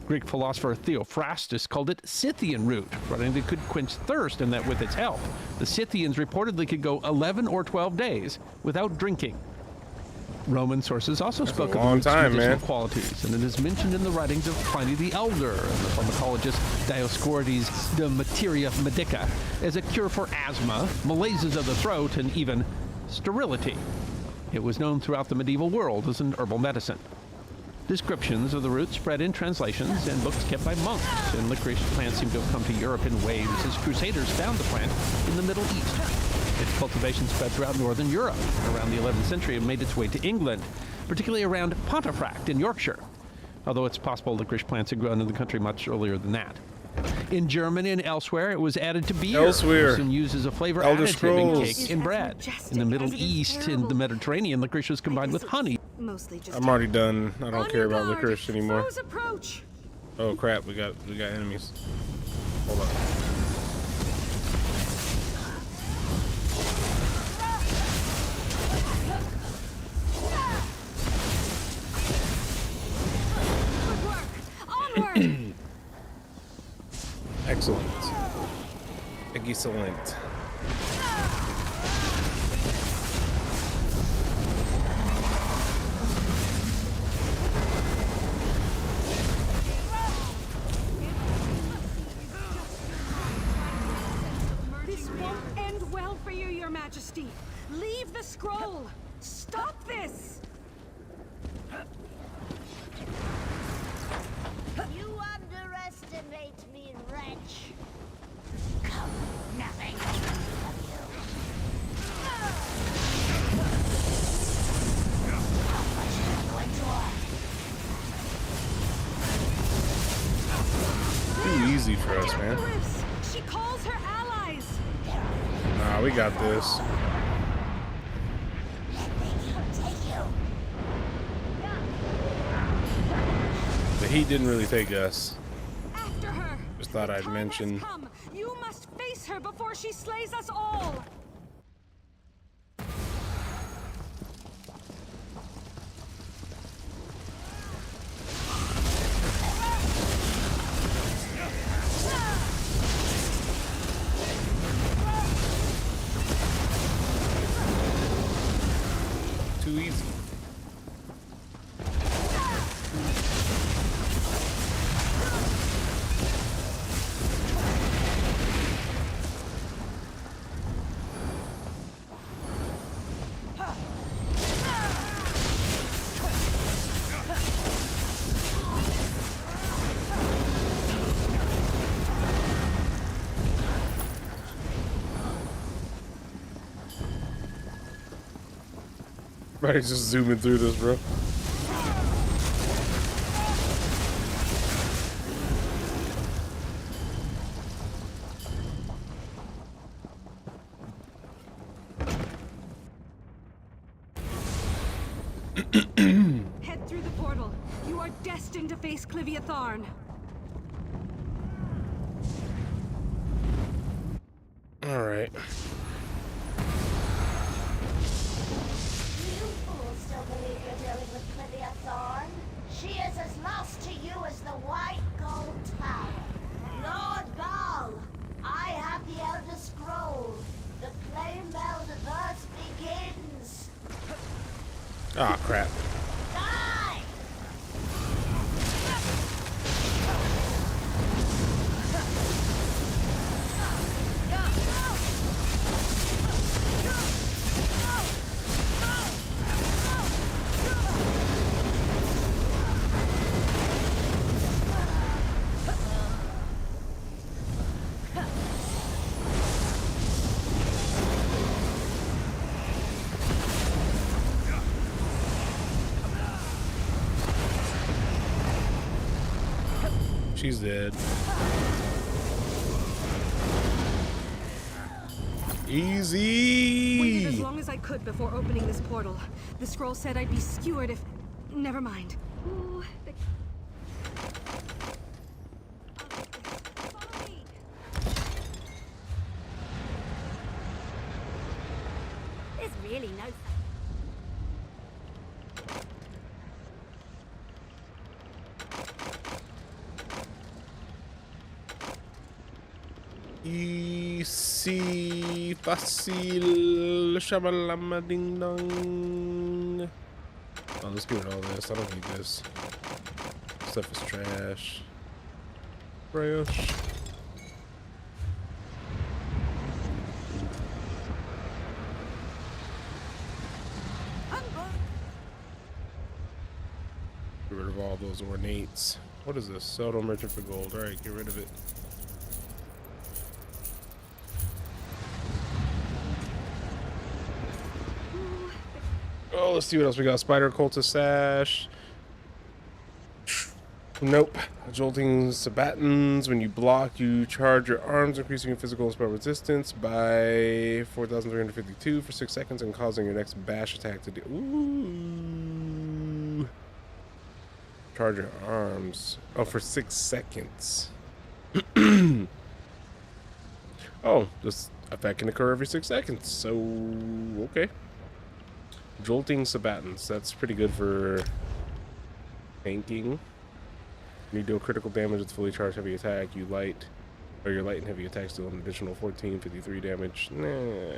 Greek philosopher Theophrastus called it Scythian root, writing that it could quench thirst and that with its help, the Scythians reportedly could go 11 or 12 days without drinking. Roman sources also spoke of the root's medicinal qualities, and it is mentioned in the writings of Pliny the Elder and the pharmacologist Dioscorides de Materia Medica as a cure for asthma, malaises of the throat, and even sterility. It was known throughout the medieval world as an herbal medicine. Descriptions of the root spread in translations and books kept by monks, and licorice plants seem to have come to Europe in waves as crusaders found the plant in the Middle East. Its cultivation spread throughout northern Europe around the 11th century and made its way to England, particularly around Pontefract in Yorkshire, although it's possible licorice plants had grown in the country much earlier than that. In Germany and elsewhere, it was added to beer and used as a flavor additive in cake and bread. In the Middle East and the Mediterranean, licorice was combined with honey. I'm already done. I don't care about licorice anymore. Oh crap, we got enemies. Hold on. Excellent. Excellent. This won't end well for you, Your Majesty. Leave the scroll. Stop this. You underestimate me, wretch. Come, nothing of you. How much have you endured? Too easy for us, man. She calls her allies. Nah, we got this. The heat didn't really take us. After her. Just thought I'd mention. Come. You must face her before she slays us all. Too easy. Everybody's just zooming through this, bro. Head through the portal. You are destined to face Cliviatharn. All right. Still believe you're dealing with Cliviatharn? She is as lost to you as the White Gold Tower. Lord Gaul, I have the Elder Scroll. The flame belt thus begins. Ah, crap. Die! She's dead. Easy. Waited as long as I could before opening this portal. The scroll said I'd be skewered if... Never mind. Ooh, There's really no... Easy, fácil, shabalama ding dong. Oh, let's get rid of all this. I don't need this. Stuff is trash. Trash. Get rid of all those ornates. What is this? Sell to merchant for gold. Alright, get rid of it. Oh, let's see what else we got. Spider cultist sash. Nope. Jolting sabatons. When you block, you charge your arms, increasing your physical spell resistance by 4,352 for 6 seconds and causing your next bash attack to do. Ooh. Charge your arms. Oh, for 6 seconds. Oh, this effect can occur every 6 seconds. So, okay. Jolting sabatons. That's pretty good for tanking. When you deal critical damage with fully charged heavy attack, your light and heavy attacks deal an additional 1453 damage. Nah.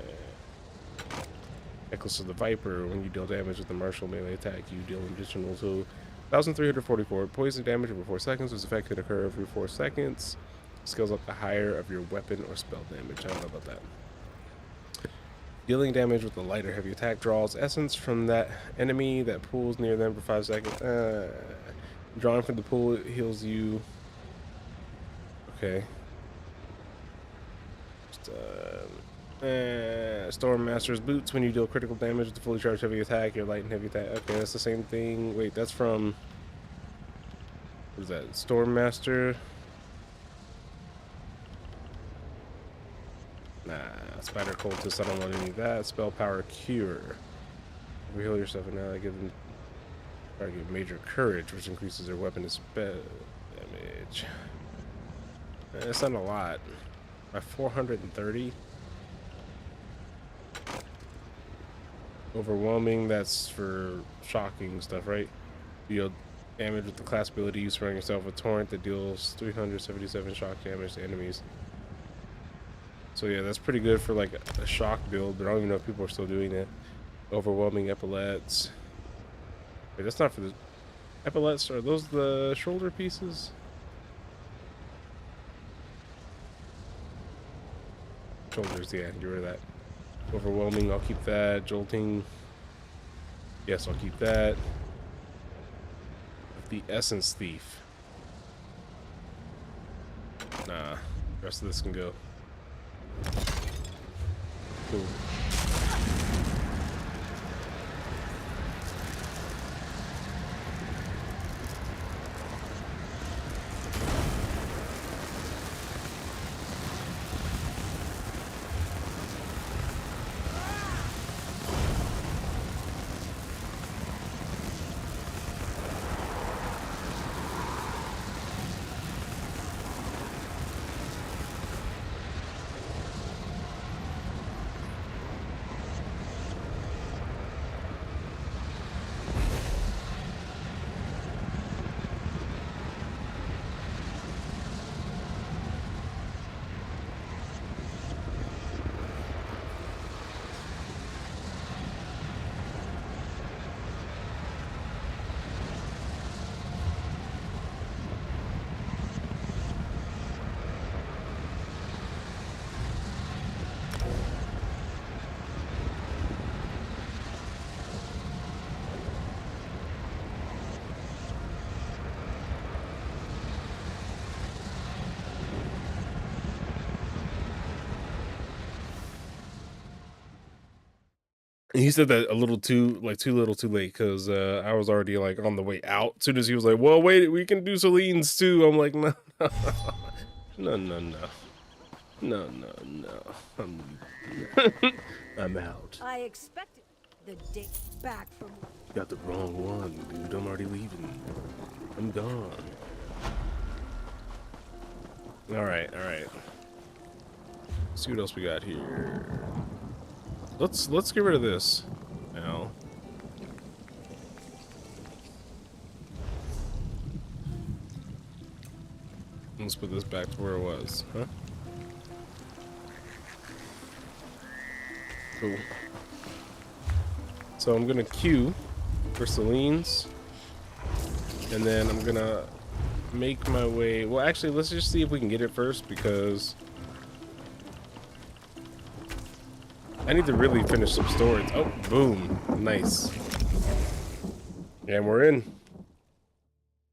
Necklace of the Viper. When you deal damage with the martial melee attack, you deal an additional 1,344 poison damage over 4 seconds. This effect can occur every 4 seconds. Scales up the higher of your weapon or spell damage. I don't know about that. Dealing damage with the light or heavy attack draws essence from that enemy that pulls near them for 5 seconds. Drawing from the pool heals you. Okay. Storm Master's Boots. When you deal critical damage with the fully charged heavy attack, your light and heavy attack. Okay, that's the same thing. Wait, that's from... What is that? Storm Master? Nah, Spider Cultist, I don't want any of that. Spell Power Cure. Heal yourself and now give them target Major Courage, which increases their weapon and spell damage. That's not a lot. By 430. Overwhelming, that's for shocking stuff, right? Deal damage with the class ability you surround yourself with Torrent that deals 377 shock damage to enemies. So yeah, that's pretty good for like a shock build, but I don't even know if people are still doing that. Overwhelming epaulets. Wait, that's not for the epaulets. Are those the shoulder pieces? Shoulders, yeah, get rid of that. Overwhelming, I'll keep that. Jolting, yes, I'll keep that. The Essence Thief. Nah, the rest of this can go. Cool. He said that a little too little too late because I was already like on the way out. As soon as he was like, well, wait, we can do Celine's too. I'm like, no, No, no, no. No, no, no. I'm out. I expected the date back from. Got the wrong one, dude. I'm already leaving. I'm gone. All right, all right. Let's see what else we got here. Let's get rid of this now. Let's put this back to where it was, huh? Cool. So I'm gonna queue for Celine's, and then I'm gonna make my way. Well, actually, let's just see if we can get it first, because I need to really finish some storage. Oh, boom. Nice. And we're in.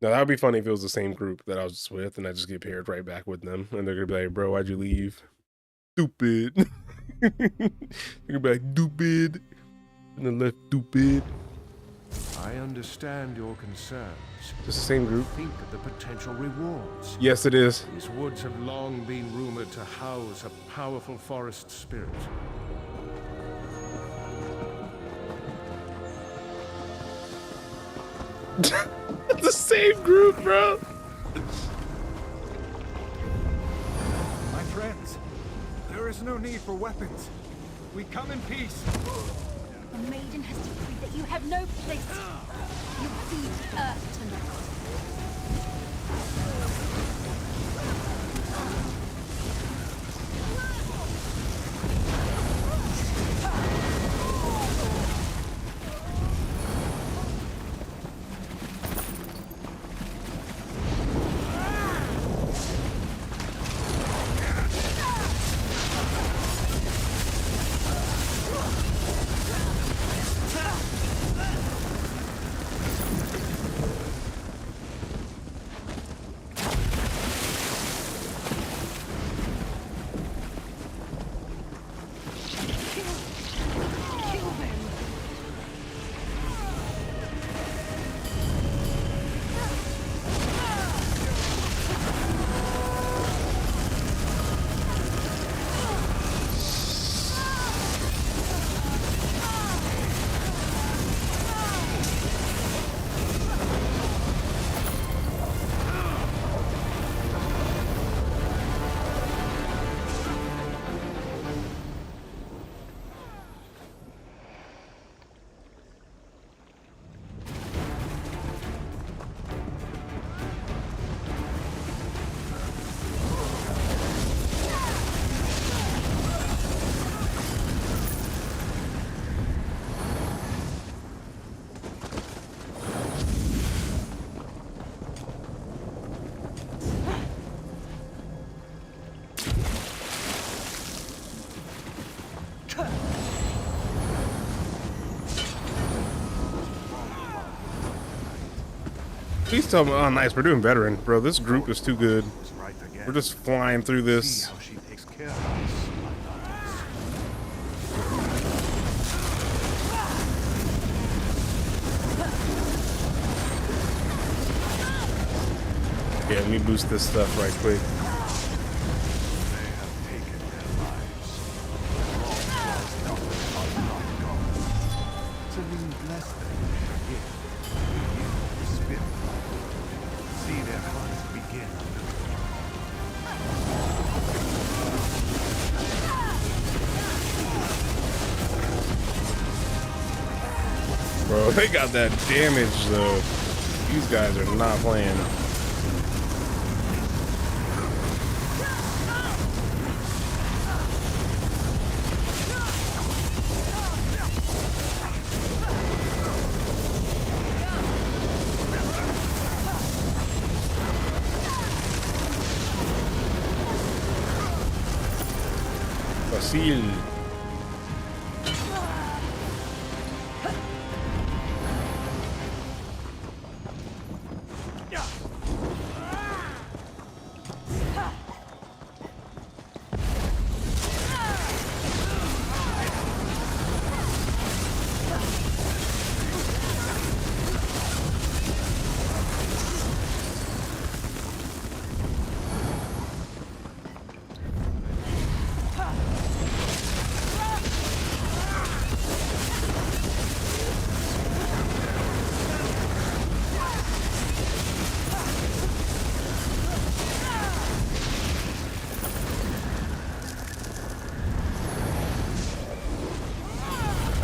Now, that would be funny if it was the same group that I was just with, and I just get paired right back with them, and they're gonna be like, bro, why'd you leave? Stupid. They're gonna be like, stupid. And then left, stupid. I understand your concerns. Just the same group. Think of the potential rewards. Yes, it is. These woods have long been rumored to house a powerful forest spirit. The same group, bro. My friends, there is no need for weapons. We come in peace. The maiden has decreed that you have no place. You feed earth tonight. Please tell me. Oh, nice. We're doing veteran, bro. This group is too good. We're just flying through this. Yeah, let me boost this stuff right quick. Bro, they got that damage though. These guys are not playing. Fácil.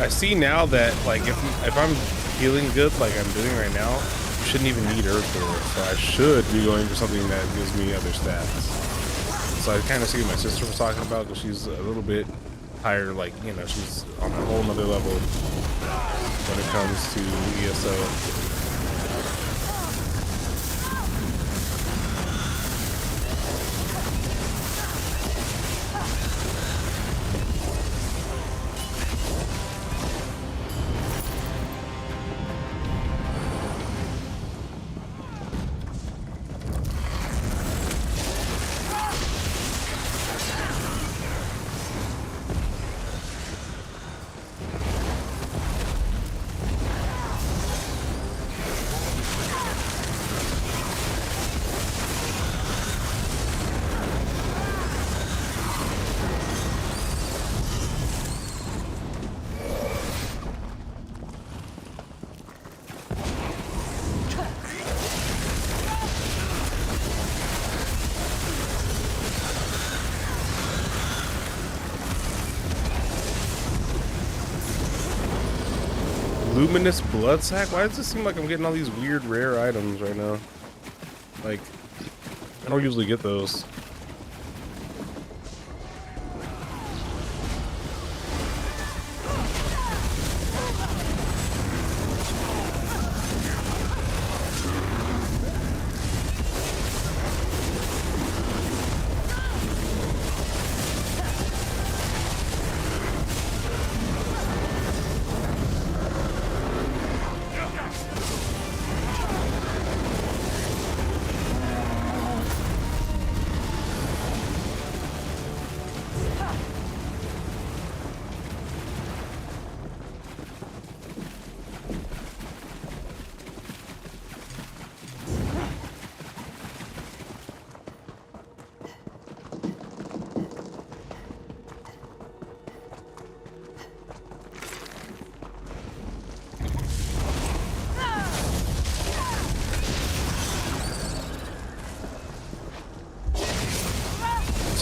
I see now that like if I'm feeling good like I'm doing right now, you shouldn't even need Earth Door. So I should be going for something that gives me other stats. So I kind of see what my sister was talking about, because she's a little bit higher, like, you know, she's on a whole nother level when it comes to ESO. Luminous blood sac? Why does it seem like I'm getting all these weird rare items right now? Like, I don't usually get those.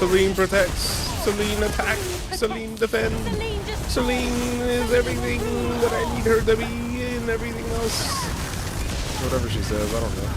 Celine protects, Celine attack, Celine defend. Celine is everything that I need her to be and everything else. Whatever she says, I don't know.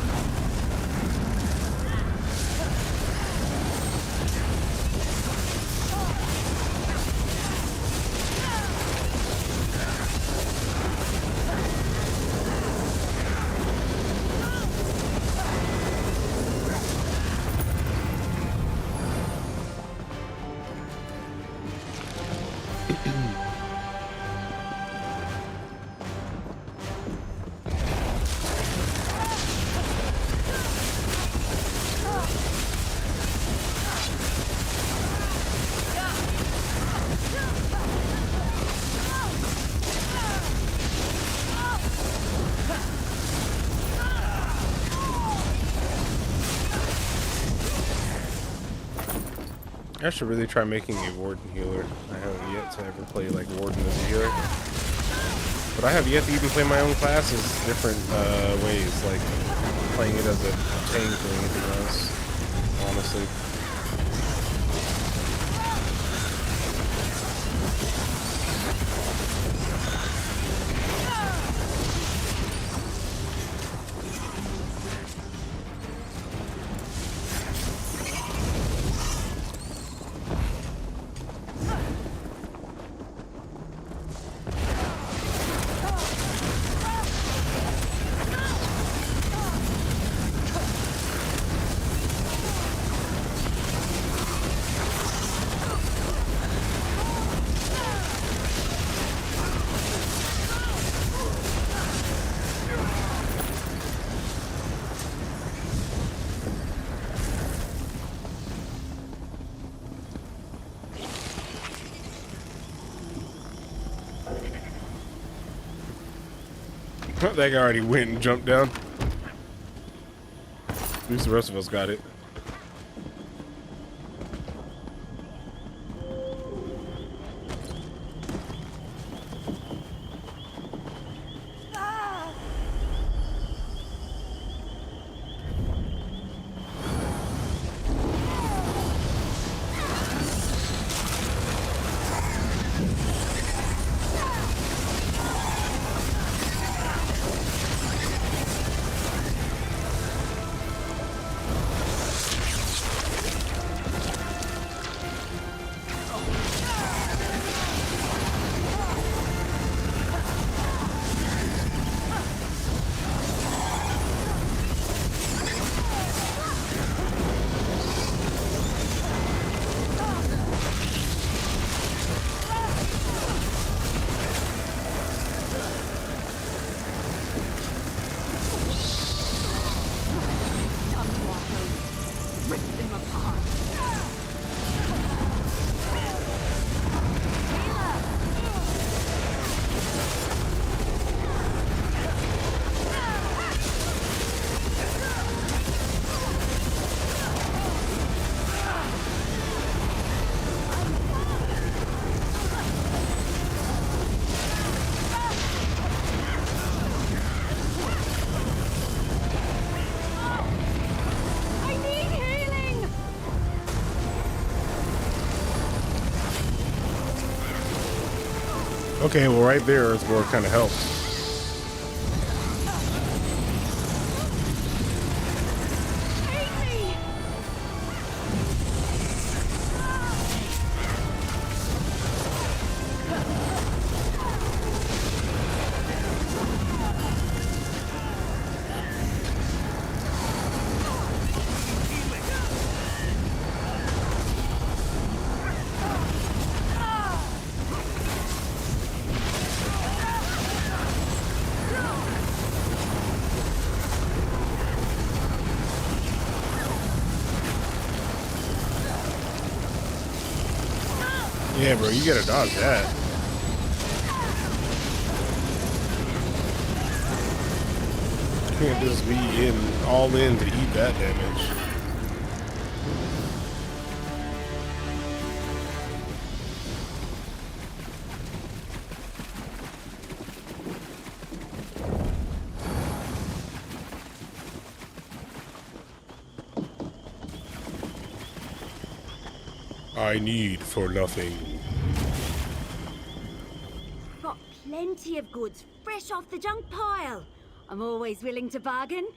I should really try making a Warden healer. I haven't yet to ever play like Warden as a healer. But I have yet to even play my own classes different ways, like playing it as a tank or anything else, honestly. That guy already went and jumped down. At least the rest of us got it. Okay, well, right there is where it kind of helps. Yeah, bro, you gotta dodge that. You can't just be all in to eat that damage. I need for nothing. Got plenty of goods fresh off the junk pile. I'm always willing to bargain.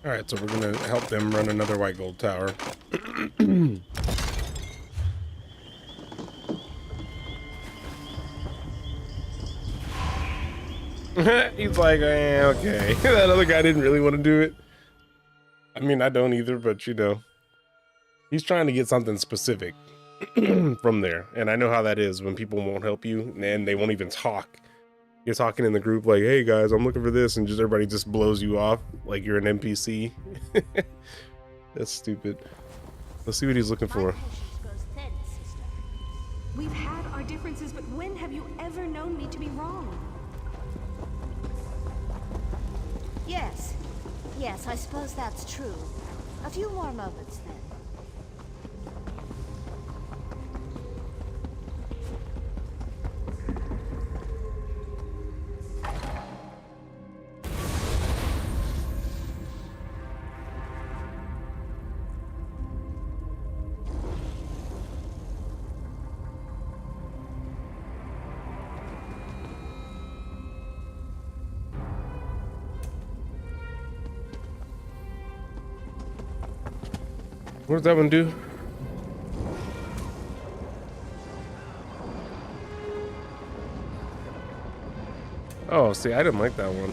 All right, so we're gonna help them run another white gold tower. He's like, okay. That other guy didn't really want to do it. I mean, I don't either, but you know, he's trying to get something specific from there. And I know how that is when people won't help you and they won't even talk. You're talking in the group like, hey guys, I'm looking for this, and just everybody just blows you off like you're an NPC. That's stupid. Let's see what he's looking for. We've had our differences, but when have you ever known me to be wrong? Yes. Yes, I suppose that's true. A few more moments then. What does that one do? Oh, see, I didn't like that one.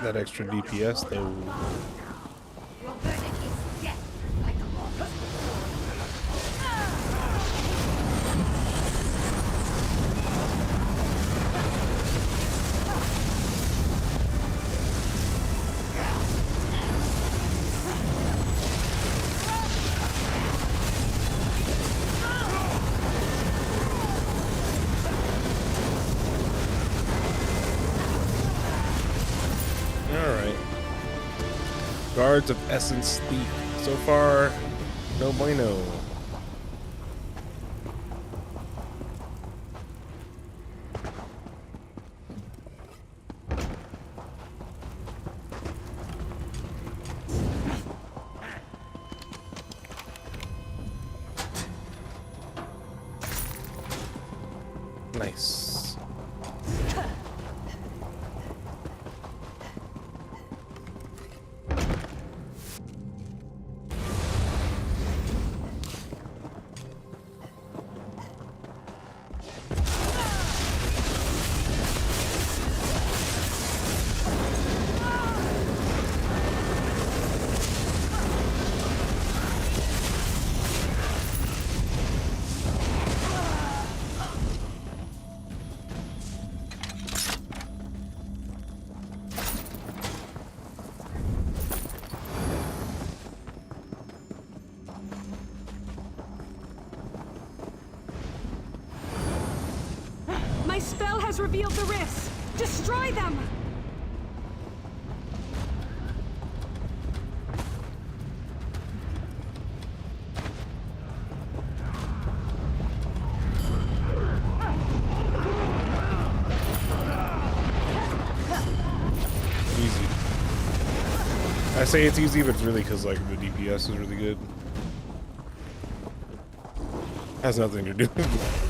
that extra DPS though. Guards of Essence Thief. So far, no bueno. Nice. My spell has revealed the rifts. Destroy them! Easy. I say it's easy, but it's really because like the DPS is really good. Has nothing to do with it.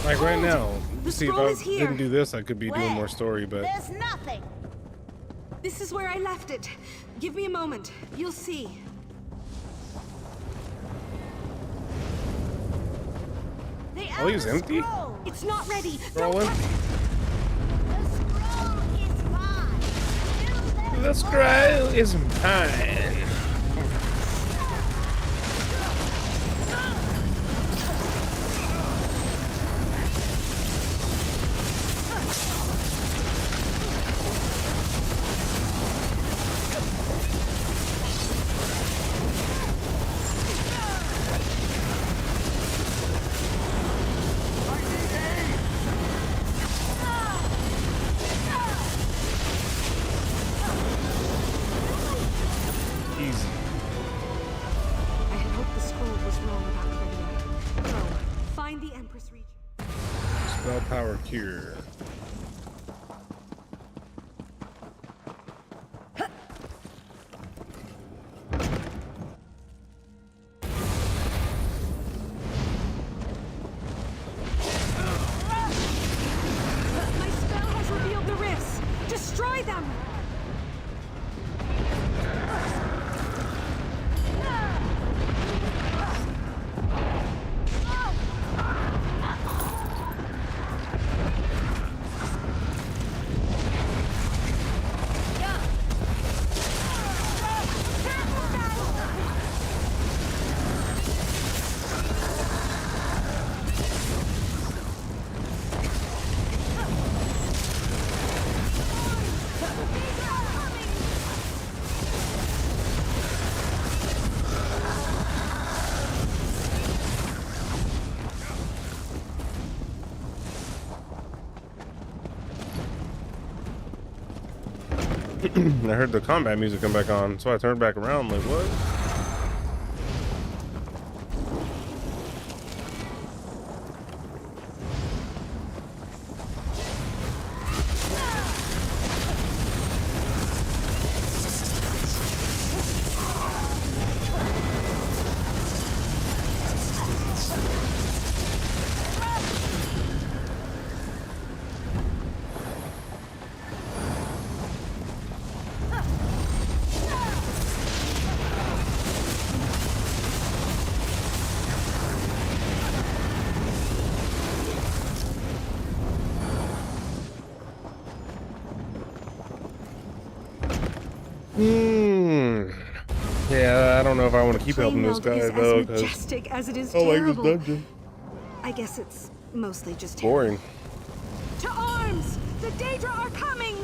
Like right now, see if I didn't do this, I could be doing more story, but There's nothing. This is where I left it. Give me a moment. You'll see. oh, he's empty. It's not ready. They're all empty. The scroll is mine. Spell power cure. My spell has revealed the rifts. Destroy them. I heard the combat music come back on, so I turned back around like, what? Yeah, I don't know if I want to keep helping this guy though, because majestic as it is I like this terrible. dungeon. I guess it's mostly just Boring. To arms! The Daedra are coming!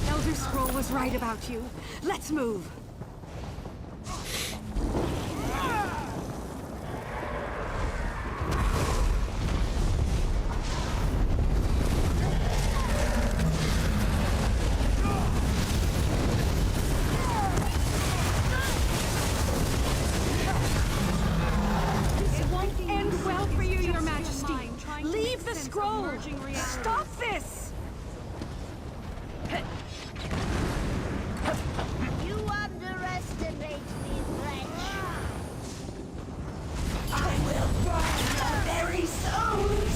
The Elder Scroll was right about you. Let's move. Leave the scroll! Stop this! You underestimate me, wretch. I will burn your very souls!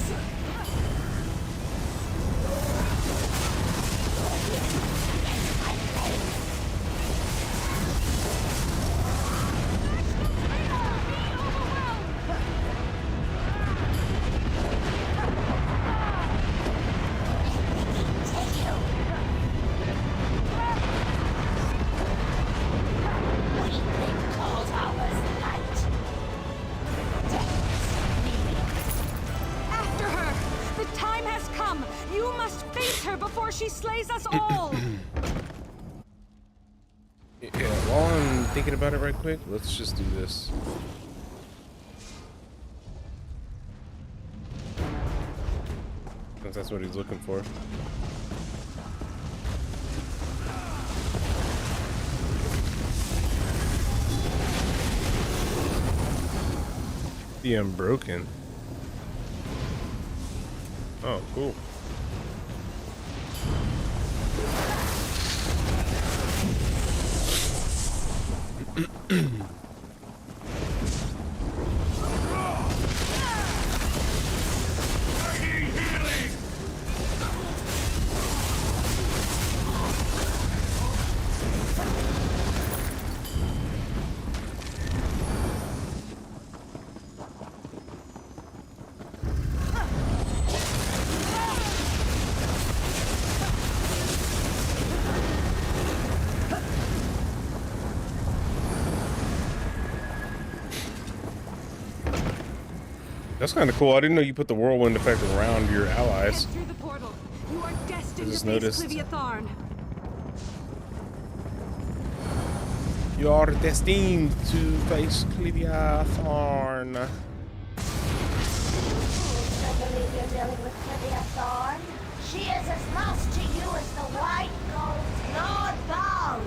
She slays us all! Yeah, while I'm thinking about it right quick, let's just do this. Since that's what he's looking for. The Unbroken. Oh, cool. That's kind of cool. I didn't know you put the whirlwind effect around your allies. Through the portal. You are destined I just to face noticed. Cliviatharn. You are destined to face Cliviatharn. Believe you're dealing with Cliviatharn? She is as lost to you as the white gold. Lord Baal,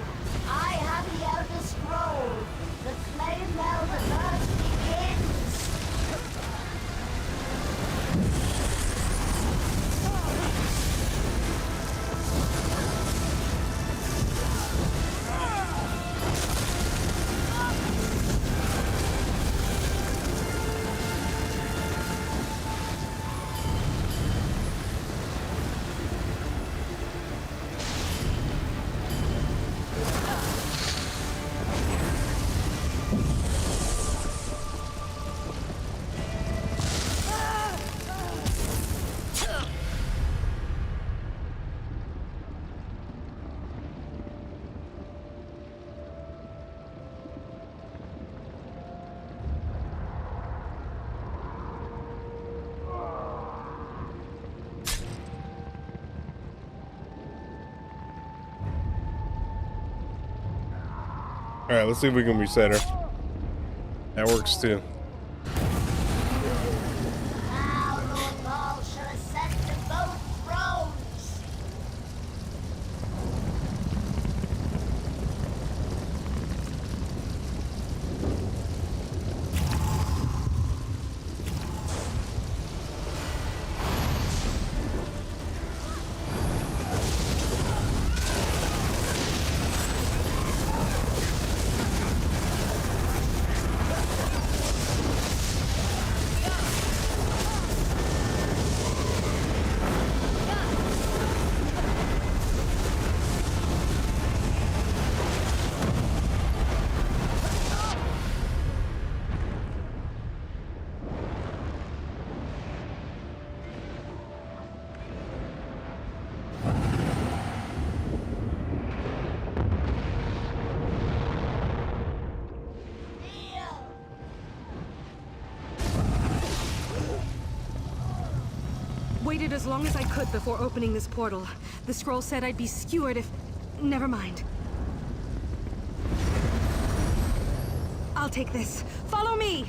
I have the Elder Scroll. The flame meld of earth begins. All right, let's see if we can reset her. That works too. Now Lord Gaul shall ascend to both thrones. Waited as long as I could before opening this portal. The scroll said I'd be skewered if... Never mind. I'll take this. Follow me!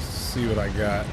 See what I got.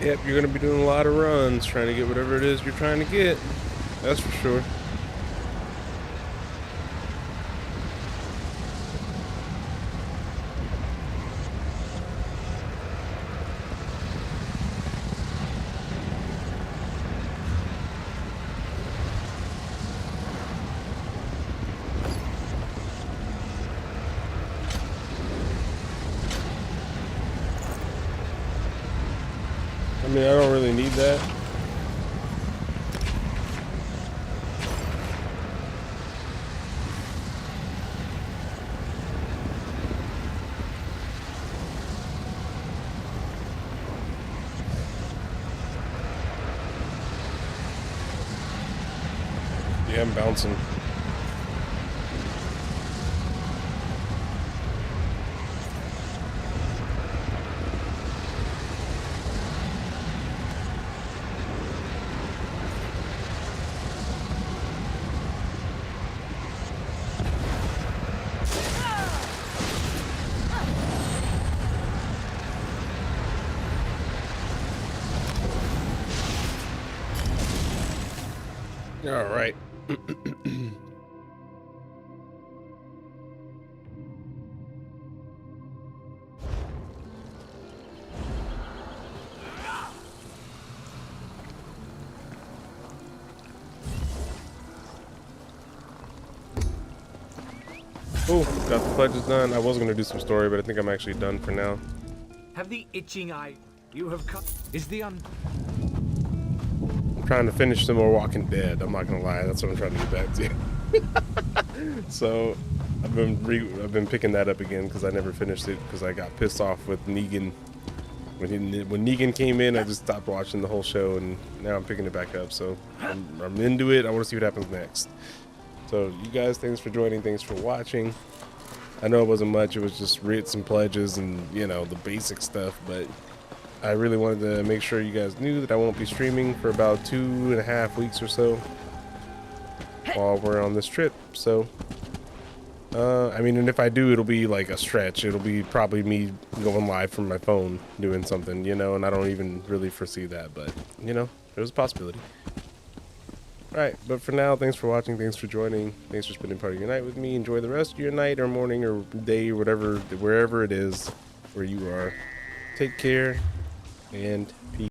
Yep, you're gonna be doing a lot of runs trying to get whatever it is you're trying to get. That's for sure. I mean, I don't really need that. Yeah, I'm bouncing. All right. Oh, got the pledges done. I was gonna do some story, but I think I'm actually done for now. Have the itching eye you have cut is the I'm trying to finish some more Walking Dead. I'm not gonna lie, that's what I'm trying to get back to. So I've been picking that up again because I never finished it because I got pissed off with Negan. When Negan came in, I just stopped watching the whole show, and now I'm picking it back up. So I'm into it. I want to see what happens next. So you guys, thanks for joining. Thanks for watching. I know it wasn't much. It was just read some pledges and, you know, the basic stuff, but I really wanted to make sure you guys knew that I won't be streaming for about 2.5 weeks or so while we're on this trip. So I mean, and if I do, it'll be like a stretch. It'll be probably me going live from my phone doing something, you know, and I don't even really foresee that, but, you know, there's a possibility. All right, but for now, thanks for watching. Thanks for joining. Thanks for spending part of your night with me. Enjoy the rest of your night or morning or day or whatever, wherever it is where you are. Take care and peace.